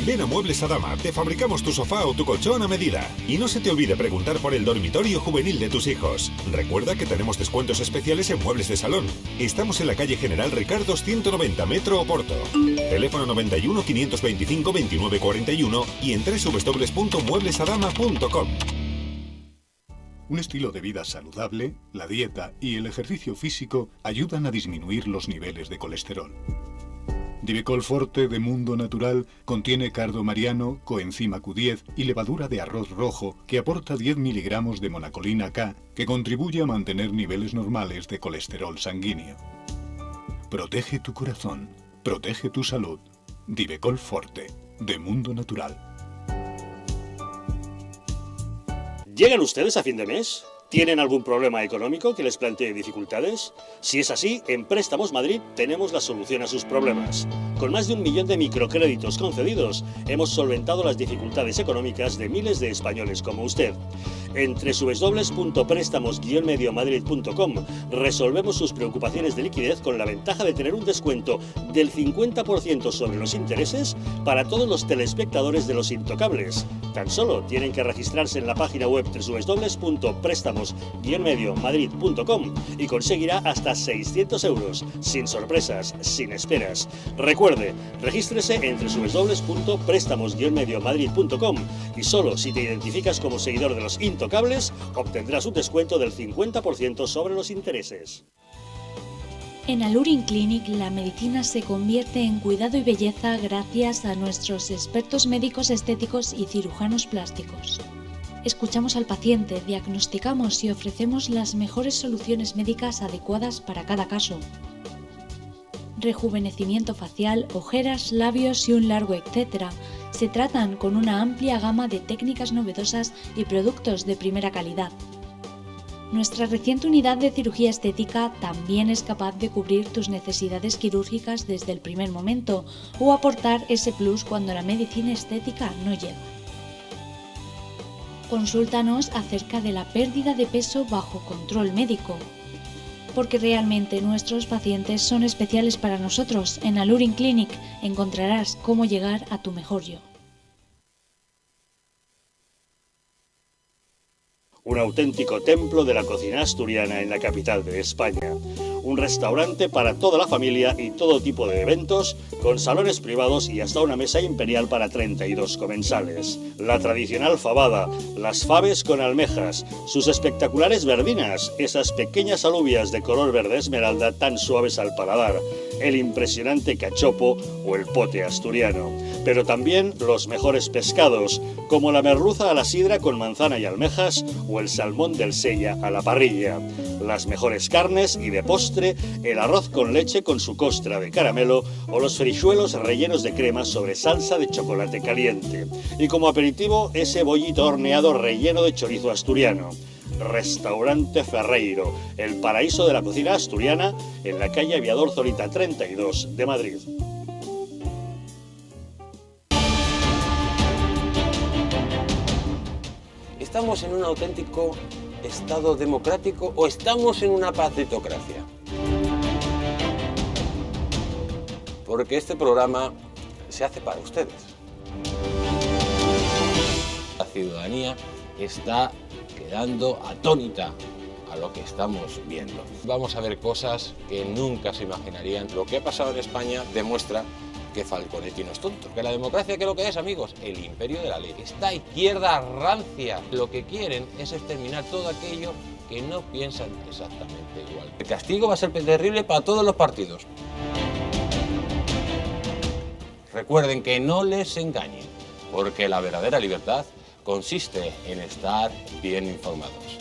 Ven a Muebles Adama, te fabricamos tu sofá o tu colchón a medida. Y no se te olvide preguntar por el dormitorio juvenil de tus hijos. Recuerda que tenemos descuentos especiales en muebles de salón. Estamos en la calle General Ricardos 190, Metro Oporto. Teléfono 91 525 29 41 y en www.mueblesadama.com. Un estilo de vida saludable, la dieta y el ejercicio físico ayudan a disminuir los niveles de colesterol. Divecol Forte de Mundo Natural contiene cardo mariano, coenzima Q10 y levadura de arroz rojo que aporta 10 miligramos de monacolina K que contribuye a mantener niveles normales de colesterol sanguíneo. Protege tu corazón, protege tu salud. Divecol Forte de Mundo Natural. ¿Llegan ustedes a fin de mes? ¿Tienen algún problema económico que les plantee dificultades? Si es así, en Préstamos Madrid tenemos la solución a sus problemas. Con más de 1 millón de microcréditos concedidos, hemos solventado las dificultades económicas de miles de españoles como usted. En www.prestamos-mediomadrid.com resolvemos sus preocupaciones de liquidez con la ventaja de tener un descuento del 50% sobre los intereses para todos los telespectadores de Los Intocables. Tan solo tienen que registrarse en la página web www.prestamos-mediomadrid.com y conseguirá hasta 600 euros, sin sorpresas, sin esperas. Recuerde, regístrese en www.prestamos-mediomadrid.com y solo si te identificas como seguidor de Los Intocables obtendrás un descuento del 50% sobre los intereses. En Alurin Clinic la medicina se convierte en cuidado y belleza gracias a nuestros expertos médicos estéticos y cirujanos plásticos. Escuchamos al paciente, diagnosticamos y ofrecemos las mejores soluciones médicas adecuadas para cada caso. Rejuvenecimiento facial, ojeras, labios y un largo etcétera se tratan con una amplia gama de técnicas novedosas y productos de primera calidad. Nuestra reciente unidad de cirugía estética también es capaz de cubrir tus necesidades quirúrgicas desde el primer momento o aportar ese plus cuando la medicina estética no llega. Consúltanos acerca de la pérdida de peso bajo control médico, porque realmente nuestros pacientes son especiales para nosotros. En Alurin Clinic encontrarás cómo llegar a tu mejor yo. Un auténtico templo de la cocina asturiana en la capital de España. Un restaurante para toda la familia y todo tipo de eventos, con salones privados y hasta una mesa imperial para 32 comensales. La tradicional fabada, las faves con almejas, sus espectaculares verdinas, esas pequeñas alubias de color verde esmeralda tan suaves al paladar, el impresionante cachopo o el pote asturiano. Pero también los mejores pescados, como la merluza a la sidra con manzana y almejas o el salmón del Sella a la parrilla. Las mejores carnes y de postre, el arroz con leche con su costra de caramelo o los frijuelos rellenos de crema sobre salsa de chocolate caliente. Y como aperitivo, ese bollito horneado relleno de chorizo asturiano. Restaurante Ferreiro, el paraíso de la cocina asturiana, en la calle Aviador Zorita 32 de Madrid. ¿Estamos en un auténtico Estado democrático o estamos en una partitocracia? Porque este programa se hace para ustedes. La ciudadanía está quedando atónita a lo que estamos viendo. Vamos a ver cosas que nunca se imaginarían. Lo que ha pasado en España demuestra que Falconetti no es tonto. Que la democracia, ¿qué es lo que es, amigos? El imperio de la ley. Esta izquierda rancia lo que quieren es exterminar todo aquello que no piensan exactamente igual. El castigo va a ser terrible para todos los partidos. Recuerden que no les engañen, porque la verdadera libertad consiste en estar bien informados.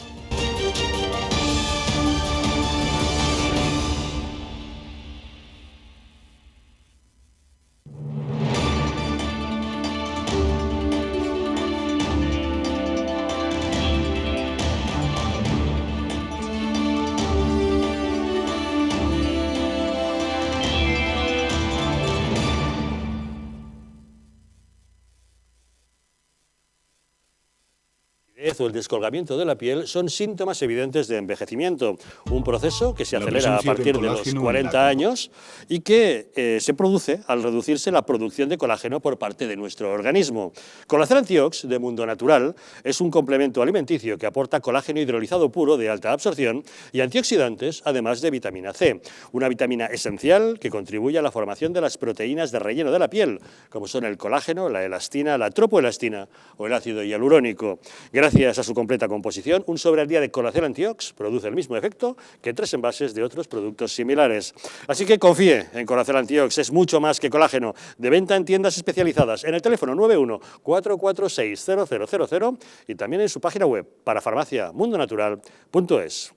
O el descolgamiento de la piel son síntomas evidentes de envejecimiento, un proceso que se acelera a partir de los 40 años y que se produce al reducirse la producción de colágeno por parte de nuestro organismo. Colacel Antiox de Mundo Natural es un complemento alimenticio que aporta colágeno hidrolizado puro de alta absorción y antioxidantes, además de vitamina C, una vitamina esencial que contribuye a la formación de las proteínas de relleno de la piel, como son el colágeno, la elastina, la tropoelastina o el ácido hialurónico. Gracias a su completa composición, un sobre al día de Colacel Antiox produce el mismo efecto que 3 envases de otros productos similares. Así que confíe en Colacel Antiox, es mucho más que colágeno, de venta en tiendas especializadas, en el teléfono 91-446-0000 y también en su página web parafarmaciamundonatural.es.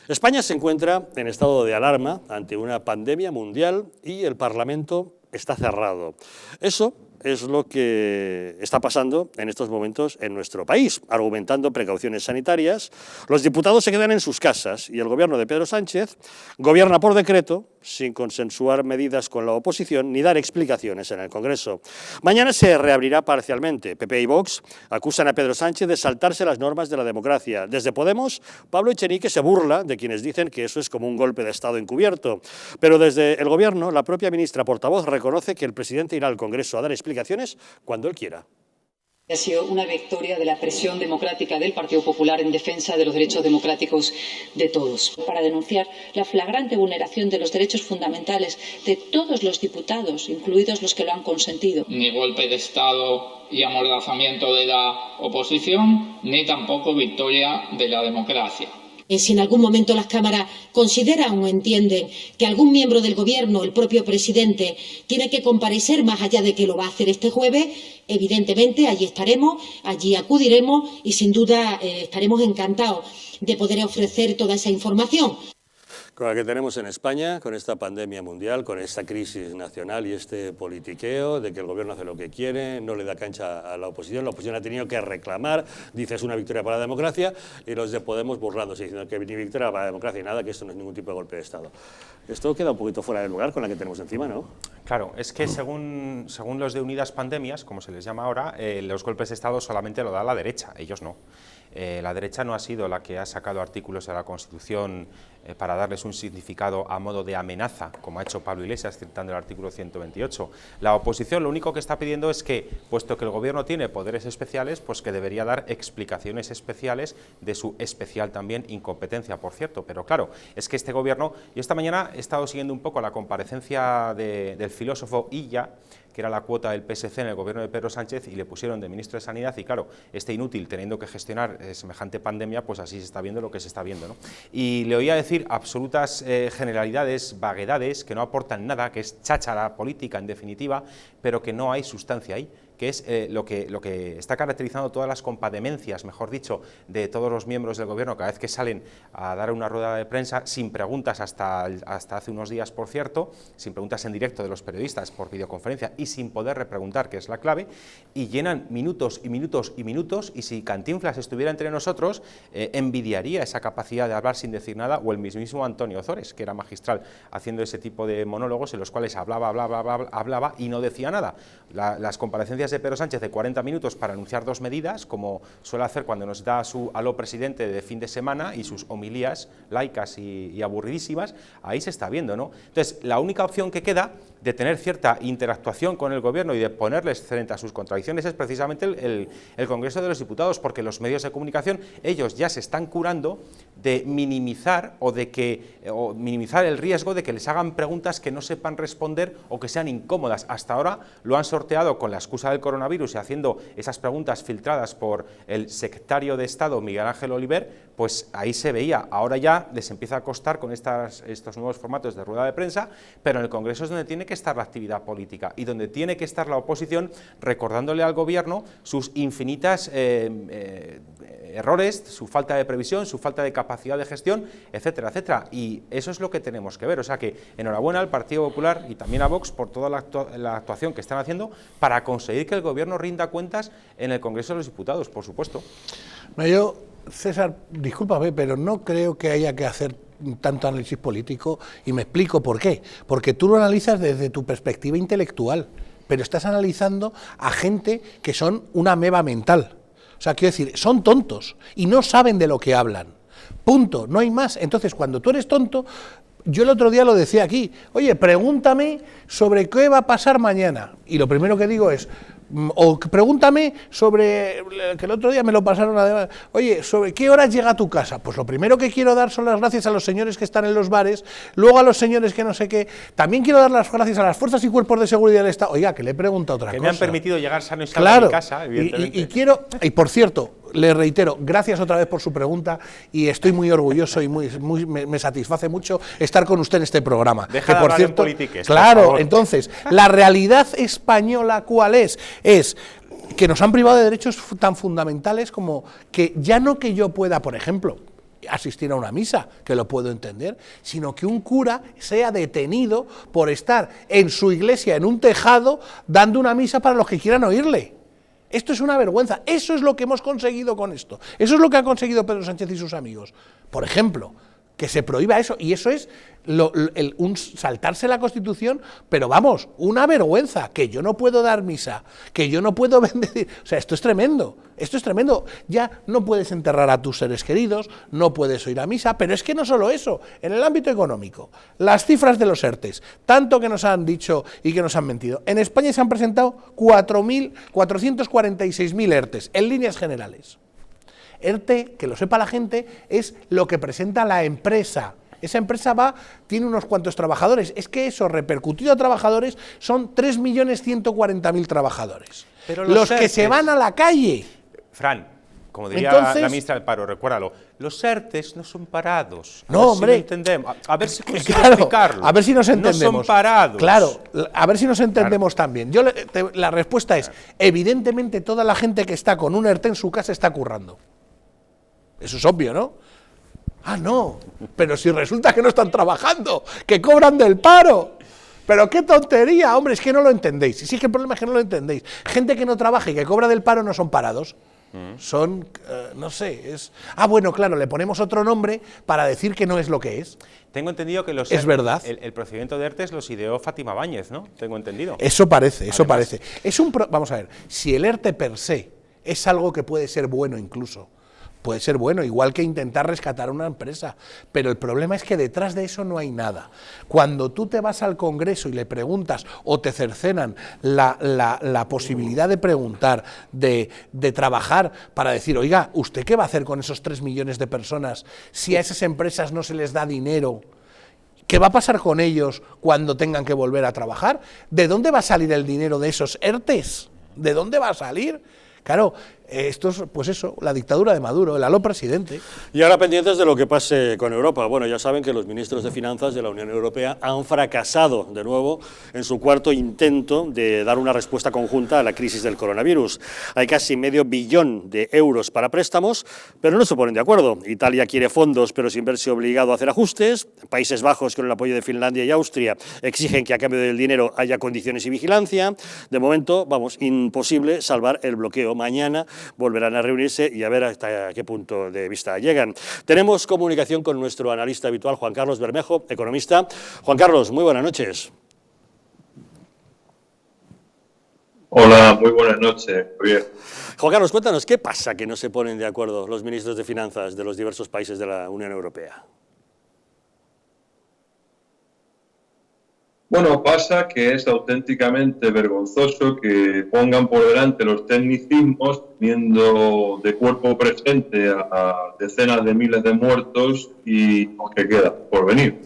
España se encuentra en estado de alarma ante una pandemia mundial y el Parlamento está cerrado. Eso es lo que está pasando en estos momentos en nuestro país. Argumentando precauciones sanitarias, los diputados se quedan en sus casas y el gobierno de Pedro Sánchez gobierna por decreto, sin consensuar medidas con la oposición ni dar explicaciones en el Congreso. Mañana se reabrirá parcialmente. PP y Vox acusan a Pedro Sánchez de saltarse las normas de la democracia. Desde Podemos, Pablo Echenique se burla de quienes dicen que eso es como un golpe de Estado encubierto. Pero desde el gobierno, la propia ministra portavoz reconoce que el presidente irá al Congreso a dar explicaciones cuando él quiera. Ha sido una victoria de la presión democrática del Partido Popular en defensa de los derechos democráticos de todos. Para denunciar la flagrante vulneración de los derechos fundamentales de todos los diputados, incluidos los que lo han consentido. Ni golpe de Estado y amordazamiento de la oposición, ni tampoco victoria de la democracia. Si en algún momento las cámaras consideran o entienden que algún miembro del Gobierno, el propio presidente, tiene que comparecer más allá de que lo va a hacer este jueves, evidentemente allí estaremos, allí acudiremos y sin duda estaremos encantados de poder ofrecer toda esa información. Con la que tenemos en España, con esta pandemia mundial, con esta crisis nacional y este politiqueo de que el gobierno hace lo que quiere, no le da cancha a la oposición ha tenido que reclamar, dice es una victoria para la democracia, y los de Podemos burlándose, diciendo que ni victoria para la democracia y nada, que esto no es ningún tipo de golpe de Estado. Esto queda un poquito fuera de lugar con la que tenemos encima, ¿no? Claro, es que según los de Unidas Pandemias, como se les llama ahora, los golpes de Estado solamente lo da la derecha, ellos no. La derecha no ha sido la que ha sacado artículos de la Constitución para darles un significado a modo de amenaza, como ha hecho Pablo Iglesias citando el artículo 128. La oposición lo único que está pidiendo es que, puesto que el gobierno tiene poderes especiales, pues que debería dar explicaciones especiales de su especial también incompetencia, por cierto. Pero claro, es que este gobierno, yo esta mañana he estado siguiendo un poco la comparecencia del filósofo Illa, que era la cuota del PSC en el gobierno de Pedro Sánchez, y le pusieron de ministro de Sanidad, y claro, este inútil teniendo que gestionar semejante pandemia, pues así se está viendo lo que se está viendo, ¿no? Y le oía decir absolutas generalidades, vaguedades, que no aportan nada, que es cháchara política en definitiva, pero que no hay sustancia ahí, que es lo que está caracterizando todas las compademencias, mejor dicho, de todos los miembros del gobierno cada vez que salen a dar una rueda de prensa, sin preguntas hasta hace unos días, por cierto, sin preguntas en directo de los periodistas por videoconferencia y sin poder repreguntar, que es la clave, y llenan minutos y minutos y minutos, y si Cantinflas estuviera entre nosotros, envidiaría esa capacidad de hablar sin decir nada, o el mismísimo Antonio Ozores, que era magistral haciendo ese tipo de monólogos en los cuales hablaba y no decía nada. Las comparecencias de Pedro Sánchez de 40 minutos para anunciar dos medidas, como suele hacer cuando nos da su aló presidente de fin de semana y sus homilías laicas y aburridísimas, ahí se está viendo, ¿no? Entonces, la única opción que queda de tener cierta interactuación con el gobierno y de ponerles frente a sus contradicciones es precisamente el Congreso de los Diputados, porque los medios de comunicación, ellos ya se están curando de minimizar minimizar el riesgo de que les hagan preguntas que no sepan responder o que sean incómodas. Hasta ahora lo han sorteado con la excusa del coronavirus y haciendo esas preguntas filtradas por el secretario de Estado Miguel Ángel Oliver, pues ahí se veía. Ahora ya les empieza a costar con estos nuevos formatos de rueda de prensa, pero en el Congreso es donde tiene que estar la actividad política y donde tiene que estar la oposición recordándole al gobierno sus infinitas errores, su falta de previsión, su falta de capacidad de gestión, etcétera, etcétera. Y eso es lo que tenemos que ver. O sea que enhorabuena al Partido Popular y también a Vox por toda la actuación que están haciendo para conseguir que el gobierno rinda cuentas en el Congreso de los Diputados, por supuesto. Yo, César, discúlpame, pero no creo que haya que hacer tanto análisis político, y me explico por qué. Porque tú lo analizas desde tu perspectiva intelectual, pero estás analizando a gente que son una ameba mental. O sea, quiero decir, son tontos y no saben de lo que hablan. Punto, no hay más. Entonces, cuando tú eres tonto, yo el otro día lo decía aquí, oye, pregúntame sobre qué va a pasar mañana. Y lo primero que digo es, o pregúntame sobre, que el otro día me lo pasaron, además, oye, ¿sobre qué horas llega a tu casa? Pues lo primero que quiero dar son las gracias a los señores que están en los bares, luego a los señores que no sé qué, también quiero dar las gracias a las fuerzas y cuerpos de seguridad del Estado. Oiga, que le he preguntado otra cosa. Que me han permitido llegar sano y salvo a mi casa, evidentemente. Y por cierto, le reitero, gracias otra vez por su pregunta, y estoy muy orgulloso y me satisface mucho estar con usted en este programa. Deja de hablar en politiques, claro, entonces, la realidad española, ¿cuál es? Es que nos han privado de derechos tan fundamentales como que ya no que yo pueda, por ejemplo, asistir a una misa, que lo puedo entender, sino que un cura sea detenido por estar en su iglesia, en un tejado, dando una misa para los que quieran oírle. Esto es una vergüenza. Eso es lo que hemos conseguido con esto. Eso es lo que ha conseguido Pedro Sánchez y sus amigos. Por ejemplo, que se prohíba eso, y eso es un saltarse la Constitución, pero vamos, una vergüenza, que yo no puedo dar misa, que yo no puedo bendecir, o sea, esto es tremendo, ya no puedes enterrar a tus seres queridos, no puedes ir a misa, pero es que no solo eso, en el ámbito económico, las cifras de los ERTES, tanto que nos han dicho y que nos han mentido, en España se han presentado 446.000 ERTES, en líneas generales. ERTE, que lo sepa la gente, es lo que presenta la empresa. Esa empresa tiene unos cuantos trabajadores. Es que eso, repercutido a trabajadores, son 3.140.000 trabajadores. Pero los que se van a la calle. Fran, como diría Entonces, la ministra del Paro, recuérdalo, los ERTEs no son parados. No, hombre. Si lo entendemos. A ver si consigo claro, explicarlo. a ver si nos entendemos. No son parados. Claro, a ver si nos entendemos también. La respuesta es, evidentemente toda la gente que está con un ERTE en su casa está currando. Eso es obvio, ¿no? Ah, no, pero si resulta que no están trabajando, que cobran del paro. Pero qué tontería, hombre, es que no lo entendéis. Sí, es que el problema es que no lo entendéis. Gente que no trabaja y que cobra del paro no son parados. Son, no sé, es... Ah, bueno, claro, le ponemos otro nombre para decir que no es lo que es. Tengo entendido que es verdad. El procedimiento de ERTEs los ideó Fátima Báñez, ¿no? Tengo entendido. Eso parece, eso parece. Vamos a ver, si el ERTE per se es algo que puede ser bueno incluso, puede ser bueno, igual que intentar rescatar una empresa, pero el problema es que detrás de eso no hay nada. Cuando tú te vas al Congreso y le preguntas o te cercenan la posibilidad de preguntar, de trabajar para decir, oiga, ¿usted qué va a hacer con esos 3 millones de personas si a esas empresas no se les da dinero? ¿Qué va a pasar con ellos cuando tengan que volver a trabajar? ¿De dónde va a salir el dinero de esos ERTEs? ¿De dónde va a salir? Claro, esto es, pues eso, la dictadura de Maduro, el aló presidente. Y ahora pendientes de lo que pase con Europa. Bueno, ya saben que los ministros de Finanzas de la Unión Europea han fracasado de nuevo en su cuarto intento de dar una respuesta conjunta a la crisis del coronavirus. Hay casi medio billón de euros para préstamos, pero no se ponen de acuerdo. Italia quiere fondos, pero sin verse obligado a hacer ajustes. Países Bajos, con el apoyo de Finlandia y Austria, exigen que a cambio del dinero haya condiciones y vigilancia. De momento, vamos, imposible salvar el bloqueo. Mañana volverán a reunirse y a ver hasta qué punto de vista llegan. Tenemos comunicación con nuestro analista habitual, Juan Carlos Bermejo, economista. Juan Carlos, muy buenas noches. Hola, muy buenas noches, Javier. Juan Carlos, cuéntanos, ¿qué pasa que no se ponen de acuerdo los ministros de Finanzas de los diversos países de la Unión Europea? Bueno, pasa que es auténticamente vergonzoso que pongan por delante los tecnicismos, teniendo de cuerpo presente a decenas de miles de muertos y lo que queda por venir.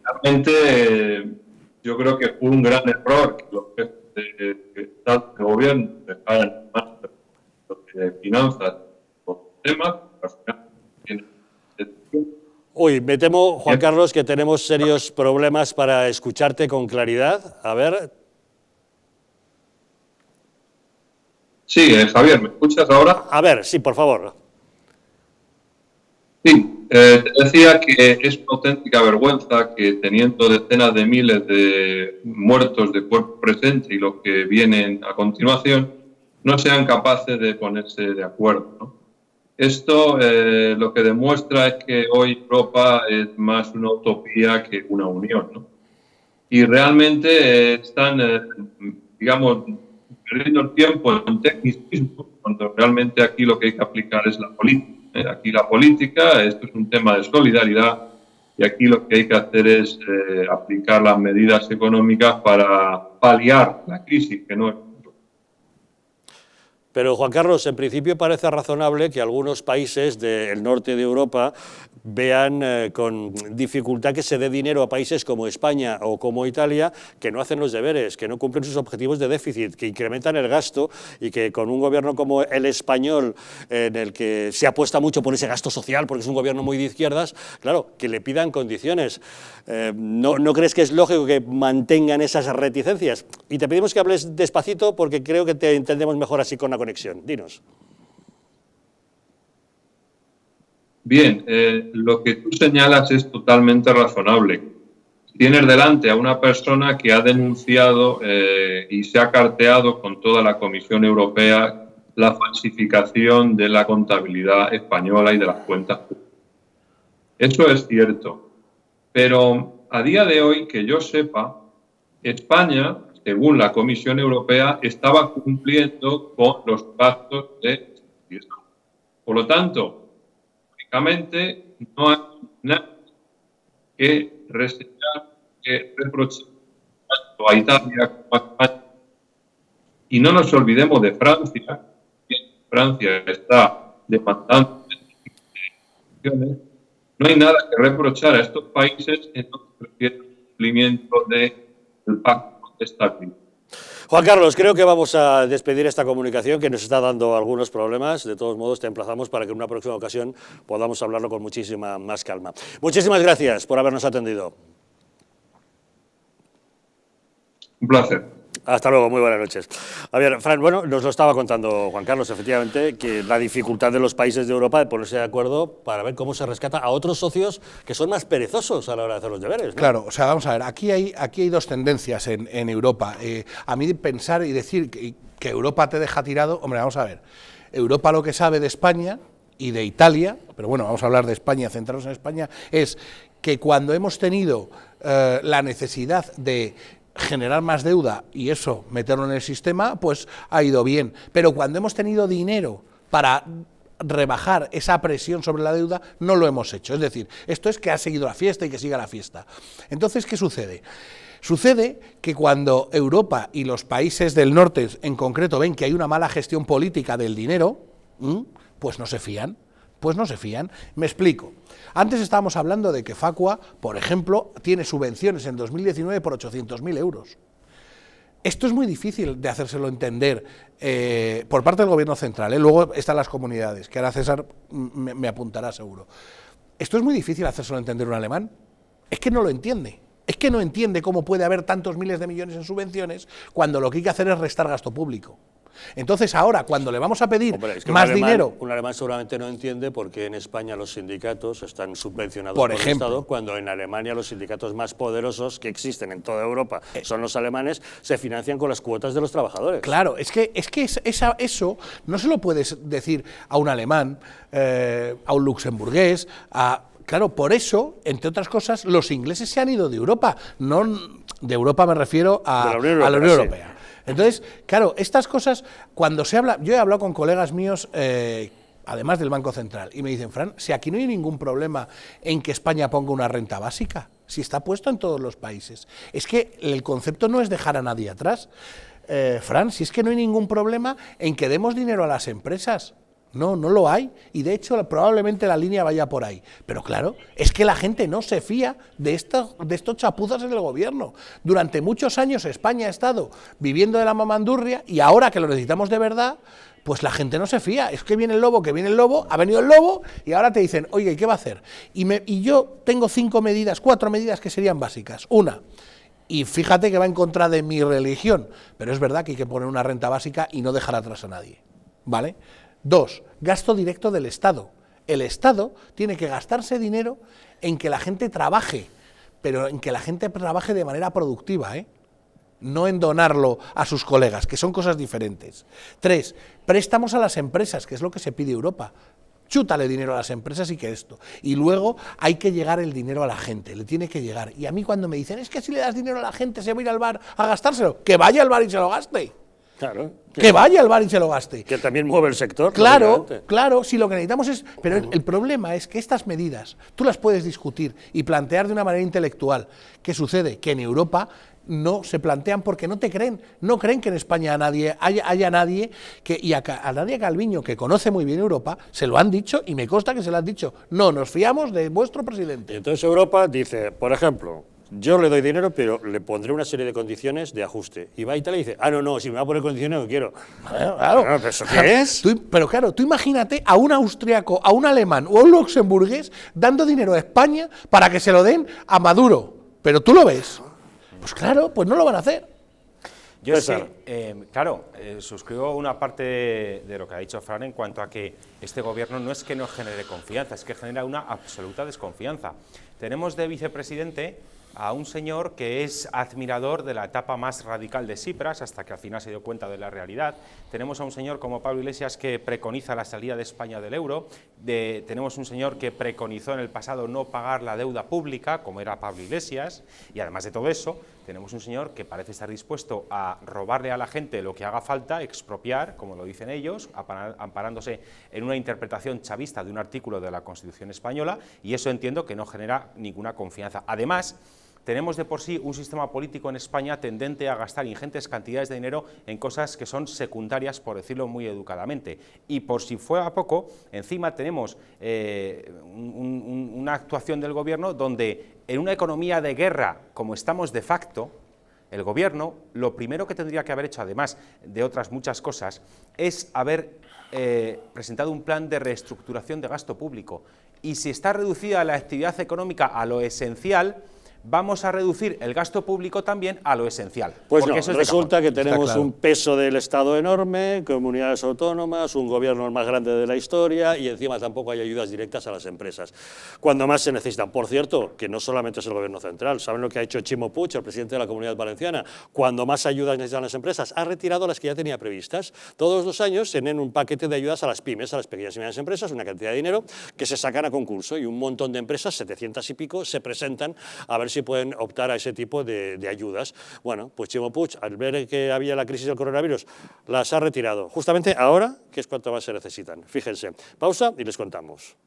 Realmente yo creo que fue un gran error que los jefes de gobierno dejaran en manos de finanzas por temas. Uy, me temo, Juan Carlos, que tenemos serios problemas para escucharte con claridad. A ver. Sí, Javier, ¿me escuchas ahora? A ver, sí, por favor. Sí, te decía que es una auténtica vergüenza que teniendo decenas de miles de muertos de cuerpo presente y los que vienen a continuación, no sean capaces de ponerse de acuerdo, ¿no? Esto lo que demuestra es que hoy Europa es más una utopía que una unión, ¿no? Y realmente están, digamos, perdiendo el tiempo en tecnicismo, cuando realmente aquí lo que hay que aplicar es la política. Aquí la política, esto es un tema de solidaridad, y aquí lo que hay que hacer es aplicar las medidas económicas para paliar la crisis, que no es. Pero, Juan Carlos, en principio parece razonable que algunos países del norte de Europa vean con dificultad que se dé dinero a países como España o como Italia, que no hacen los deberes, que no cumplen sus objetivos de déficit, que incrementan el gasto y que con un gobierno como el español, en el que se apuesta mucho por ese gasto social, porque es un gobierno muy de izquierdas, claro, que le pidan condiciones. ¿No crees que es lógico que mantengan esas reticencias? Y te pedimos que hables despacito porque creo que te entendemos mejor así con la conexión. Dinos. Bien, lo que tú señalas es totalmente razonable. Tienes delante a una persona que ha denunciado y se ha carteado con toda la Comisión Europea la falsificación de la contabilidad española y de las cuentas públicas. Eso es cierto, pero a día de hoy, que yo sepa, España, según la Comisión Europea, estaba cumpliendo con los gastos de gestión. Por lo tanto, únicamente no hay nada que reseñar, que reprochar tanto a Italia como a España. Y no nos olvidemos de Francia, que Francia está demandando elecciones. No hay nada que reprochar a estos países en lo que refiere al cumplimiento del pacto de estabilidad. Juan Carlos, creo que vamos a despedir esta comunicación que nos está dando algunos problemas. De todos modos, te emplazamos para que en una próxima ocasión podamos hablarlo con muchísima más calma. Muchísimas gracias por habernos atendido. Un placer. Hasta luego, muy buenas noches. A ver, Fran, bueno, nos lo estaba contando Juan Carlos, efectivamente, que la dificultad de los países de Europa de ponerse de acuerdo para ver cómo se rescata a otros socios que son más perezosos a la hora de hacer los deberes, ¿no? Claro, o sea, vamos a ver, aquí hay dos tendencias en Europa. A mí pensar y decir que Europa te deja tirado, hombre, vamos a ver, Europa lo que sabe de España y de Italia, pero bueno, vamos a hablar de España, centrarnos en España, es que cuando hemos tenido la necesidad de generar más deuda y eso, meterlo en el sistema, pues ha ido bien. Pero cuando hemos tenido dinero para rebajar esa presión sobre la deuda, no lo hemos hecho. Es decir, esto es que ha seguido la fiesta y que siga la fiesta. Entonces, ¿qué sucede? Sucede que cuando Europa y los países del norte en concreto ven que hay una mala gestión política del dinero, pues no se fían. Pues no se fían. Me explico. Antes estábamos hablando de que Facua, por ejemplo, tiene subvenciones en 2019 por 800.000 euros. Esto es muy difícil de hacérselo entender por parte del gobierno central. Luego están las comunidades, que ahora César me apuntará seguro. Esto es muy difícil hacérselo entender un alemán. Es que no lo entiende. Es que no entiende cómo puede haber tantos miles de millones en subvenciones cuando lo que hay que hacer es restar gasto público. Entonces ahora, cuando le vamos a pedir más dinero... Un alemán seguramente no entiende por qué en España los sindicatos están subvencionados por el Estado, cuando en Alemania los sindicatos más poderosos que existen en toda Europa son los alemanes, se financian con las cuotas de los trabajadores. Claro, es que eso no se lo puedes decir a un alemán, a un luxemburgués, Claro, por eso, entre otras cosas, los ingleses se han ido de Europa. No de Europa me refiero a la Unión Europea. Entonces, claro, estas cosas, cuando se habla, yo he hablado con colegas míos, además del Banco Central, y me dicen, Fran, si aquí no hay ningún problema en que España ponga una renta básica, si está puesto en todos los países, es que el concepto no es dejar a nadie atrás. Fran, si es que no hay ningún problema en que demos dinero a las empresas. No, no lo hay, y de hecho probablemente la línea vaya por ahí. Pero claro, es que la gente no se fía de estos chapuzas en el gobierno. Durante muchos años España ha estado viviendo de la mamandurria y ahora que lo necesitamos de verdad, pues la gente no se fía. Es que viene el lobo, ha venido el lobo y ahora te dicen, oye, ¿y qué va a hacer? Y yo tengo 4 medidas que serían básicas. Una, y fíjate que va en contra de mi religión, pero es verdad que hay que poner una renta básica y no dejar atrás a nadie, ¿vale? 2, gasto directo del Estado. El Estado tiene que gastarse dinero en que la gente trabaje, pero en que la gente trabaje de manera productiva, no en donarlo a sus colegas, que son cosas diferentes. 3, préstamos a las empresas, que es lo que se pide Europa. Chútale dinero a las empresas y que esto. Y luego hay que llegar el dinero a la gente, le tiene que llegar. Y a mí cuando me dicen, es que si le das dinero a la gente se va a ir al bar a gastárselo, que vaya al bar y se lo gaste. Claro. Que vaya al bar y se lo gaste. Que también mueve el sector. Claro, claro, si lo que necesitamos es... Pero el problema es que estas medidas tú las puedes discutir y plantear de una manera intelectual. ¿Qué sucede? Que en Europa no se plantean porque no te creen. No creen que en España haya nadie que... Y a Nadia Calviño, que conoce muy bien Europa, se lo han dicho y me consta que se lo han dicho. No, nos fiamos de vuestro presidente. Y entonces Europa dice, por ejemplo... Yo le doy dinero, pero le pondré una serie de condiciones de ajuste. Y va a Italia y dice, no, si me va a poner condiciones no quiero. Claro. ¿Pero eso qué es? Pero claro, tú imagínate a un austriaco, a un alemán o a un luxemburgués dando dinero a España para que se lo den a Maduro. Pero tú lo ves. Pues claro, pues no lo van a hacer. Yo sí, suscribo una parte de lo que ha dicho Fran en cuanto a que este gobierno no es que no genere confianza, es que genera una absoluta desconfianza. Tenemos de vicepresidente a un señor que es admirador de la etapa más radical de Tsipras, hasta que al final se dio cuenta de la realidad. Tenemos a un señor como Pablo Iglesias que preconiza la salida de España del euro. Tenemos un señor que preconizó en el pasado no pagar la deuda pública, como era Pablo Iglesias. Y además de todo eso, tenemos un señor que parece estar dispuesto a robarle a la gente lo que haga falta, expropiar, como lo dicen ellos, amparándose en una interpretación chavista de un artículo de la Constitución española, y eso entiendo que no genera ninguna confianza. Además, tenemos de por sí un sistema político en España tendente a gastar ingentes cantidades de dinero en cosas que son secundarias, por decirlo muy educadamente. Y por si fuera poco, encima tenemos una actuación del gobierno donde en una economía de guerra, como estamos de facto, El Gobierno, lo primero que tendría que haber hecho, además de otras muchas cosas, es haber presentado un plan de reestructuración de gasto público. Y si está reducida la actividad económica a lo esencial, vamos a reducir el gasto público también a lo esencial. Pues no, resulta que tenemos un peso del Estado enorme, comunidades autónomas, un gobierno más grande de la historia y encima tampoco hay ayudas directas a las empresas, cuando más se necesitan. Por cierto, que no solamente es el gobierno central, ¿saben lo que ha hecho Ximo Puig, el presidente de la Comunidad Valenciana? Cuando más ayudas necesitan las empresas, ha retirado las que ya tenía previstas. Todos los años tienen un paquete de ayudas a las pymes, a las pequeñas y medianas empresas, una cantidad de dinero que se sacan a concurso y un montón de empresas, 700 y pico, se presentan a ver si pueden optar a ese tipo de ayudas. Bueno, pues Ximo Puig, al ver que había la crisis del coronavirus, las ha retirado, justamente ahora, que es cuanto más se necesitan. Fíjense, pausa y les contamos.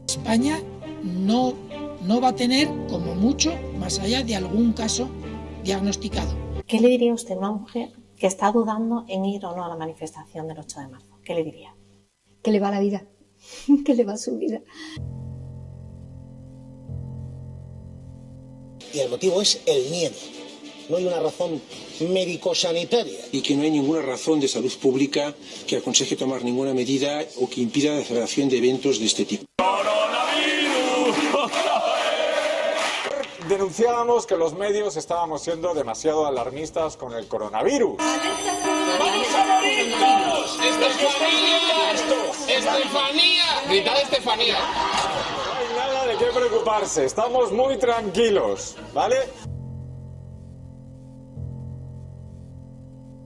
España no va a tener, como mucho, más allá de algún caso diagnosticado. ¿Qué le diría usted a una mujer que está dudando en ir o no a la manifestación del 8 de marzo? ¿Qué le diría? Que le va la vida, que le va su vida. Y el motivo es el miedo. No hay una razón médico-sanitaria. Y que no hay ninguna razón de salud pública que aconseje tomar ninguna medida o que impida la celebración de eventos de este tipo. Denunciábamos que los medios estábamos siendo demasiado alarmistas con el coronavirus. ¡Vamos a morir todos! ¡Estefanía! ¡Estefanía! ¡Gritad Estefanía! No hay nada de qué preocuparse, estamos muy tranquilos, ¿vale?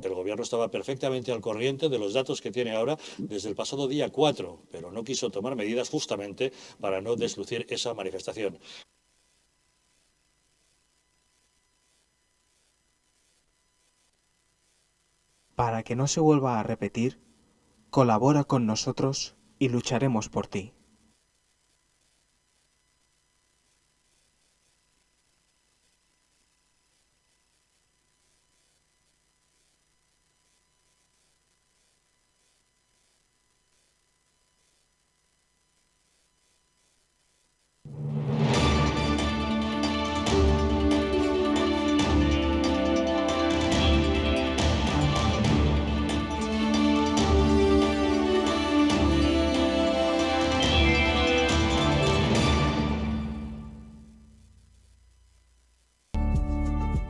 El gobierno estaba perfectamente al corriente de los datos que tiene ahora desde el pasado día 4, pero no quiso tomar medidas justamente para no deslucir esa manifestación. Para que no se vuelva a repetir, colabora con nosotros y lucharemos por ti.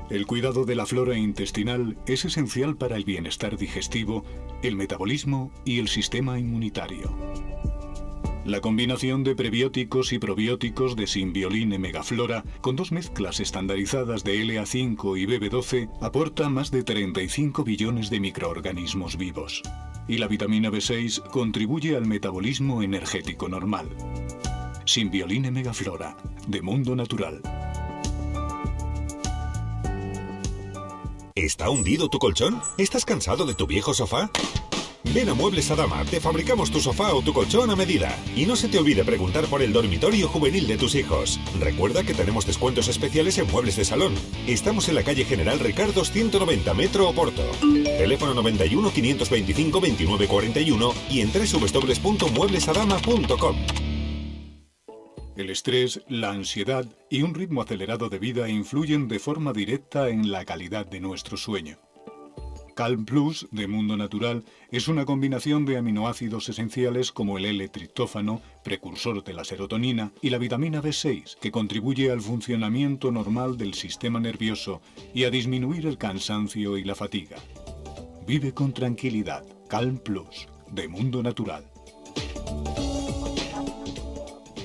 El cuidado de la flora intestinal es esencial para el bienestar digestivo, el metabolismo y el sistema inmunitario. La combinación de prebióticos y probióticos de Symbioline Megaflora, con 2 mezclas estandarizadas de LA5 y BB12, aporta más de 35 billones de microorganismos vivos. Y la vitamina B6 contribuye al metabolismo energético normal. Symbioline Megaflora, de Mundo Natural. ¿Está hundido tu colchón? ¿Estás cansado de tu viejo sofá? Ven a Muebles Adama, te fabricamos tu sofá o tu colchón a medida. Y no se te olvide preguntar por el dormitorio juvenil de tus hijos. Recuerda que tenemos descuentos especiales en muebles de salón. Estamos en la calle General Ricardos 190, Metro Oporto. Teléfono 91 525 2941 y en www.mueblesadama.com. El estrés, la ansiedad y un ritmo acelerado de vida influyen de forma directa en la calidad de nuestro sueño. Calm Plus, de Mundo Natural, es una combinación de aminoácidos esenciales como el L-triptófano, precursor de la serotonina, y la vitamina B6, que contribuye al funcionamiento normal del sistema nervioso y a disminuir el cansancio y la fatiga. Vive con tranquilidad. Calm Plus, de Mundo Natural.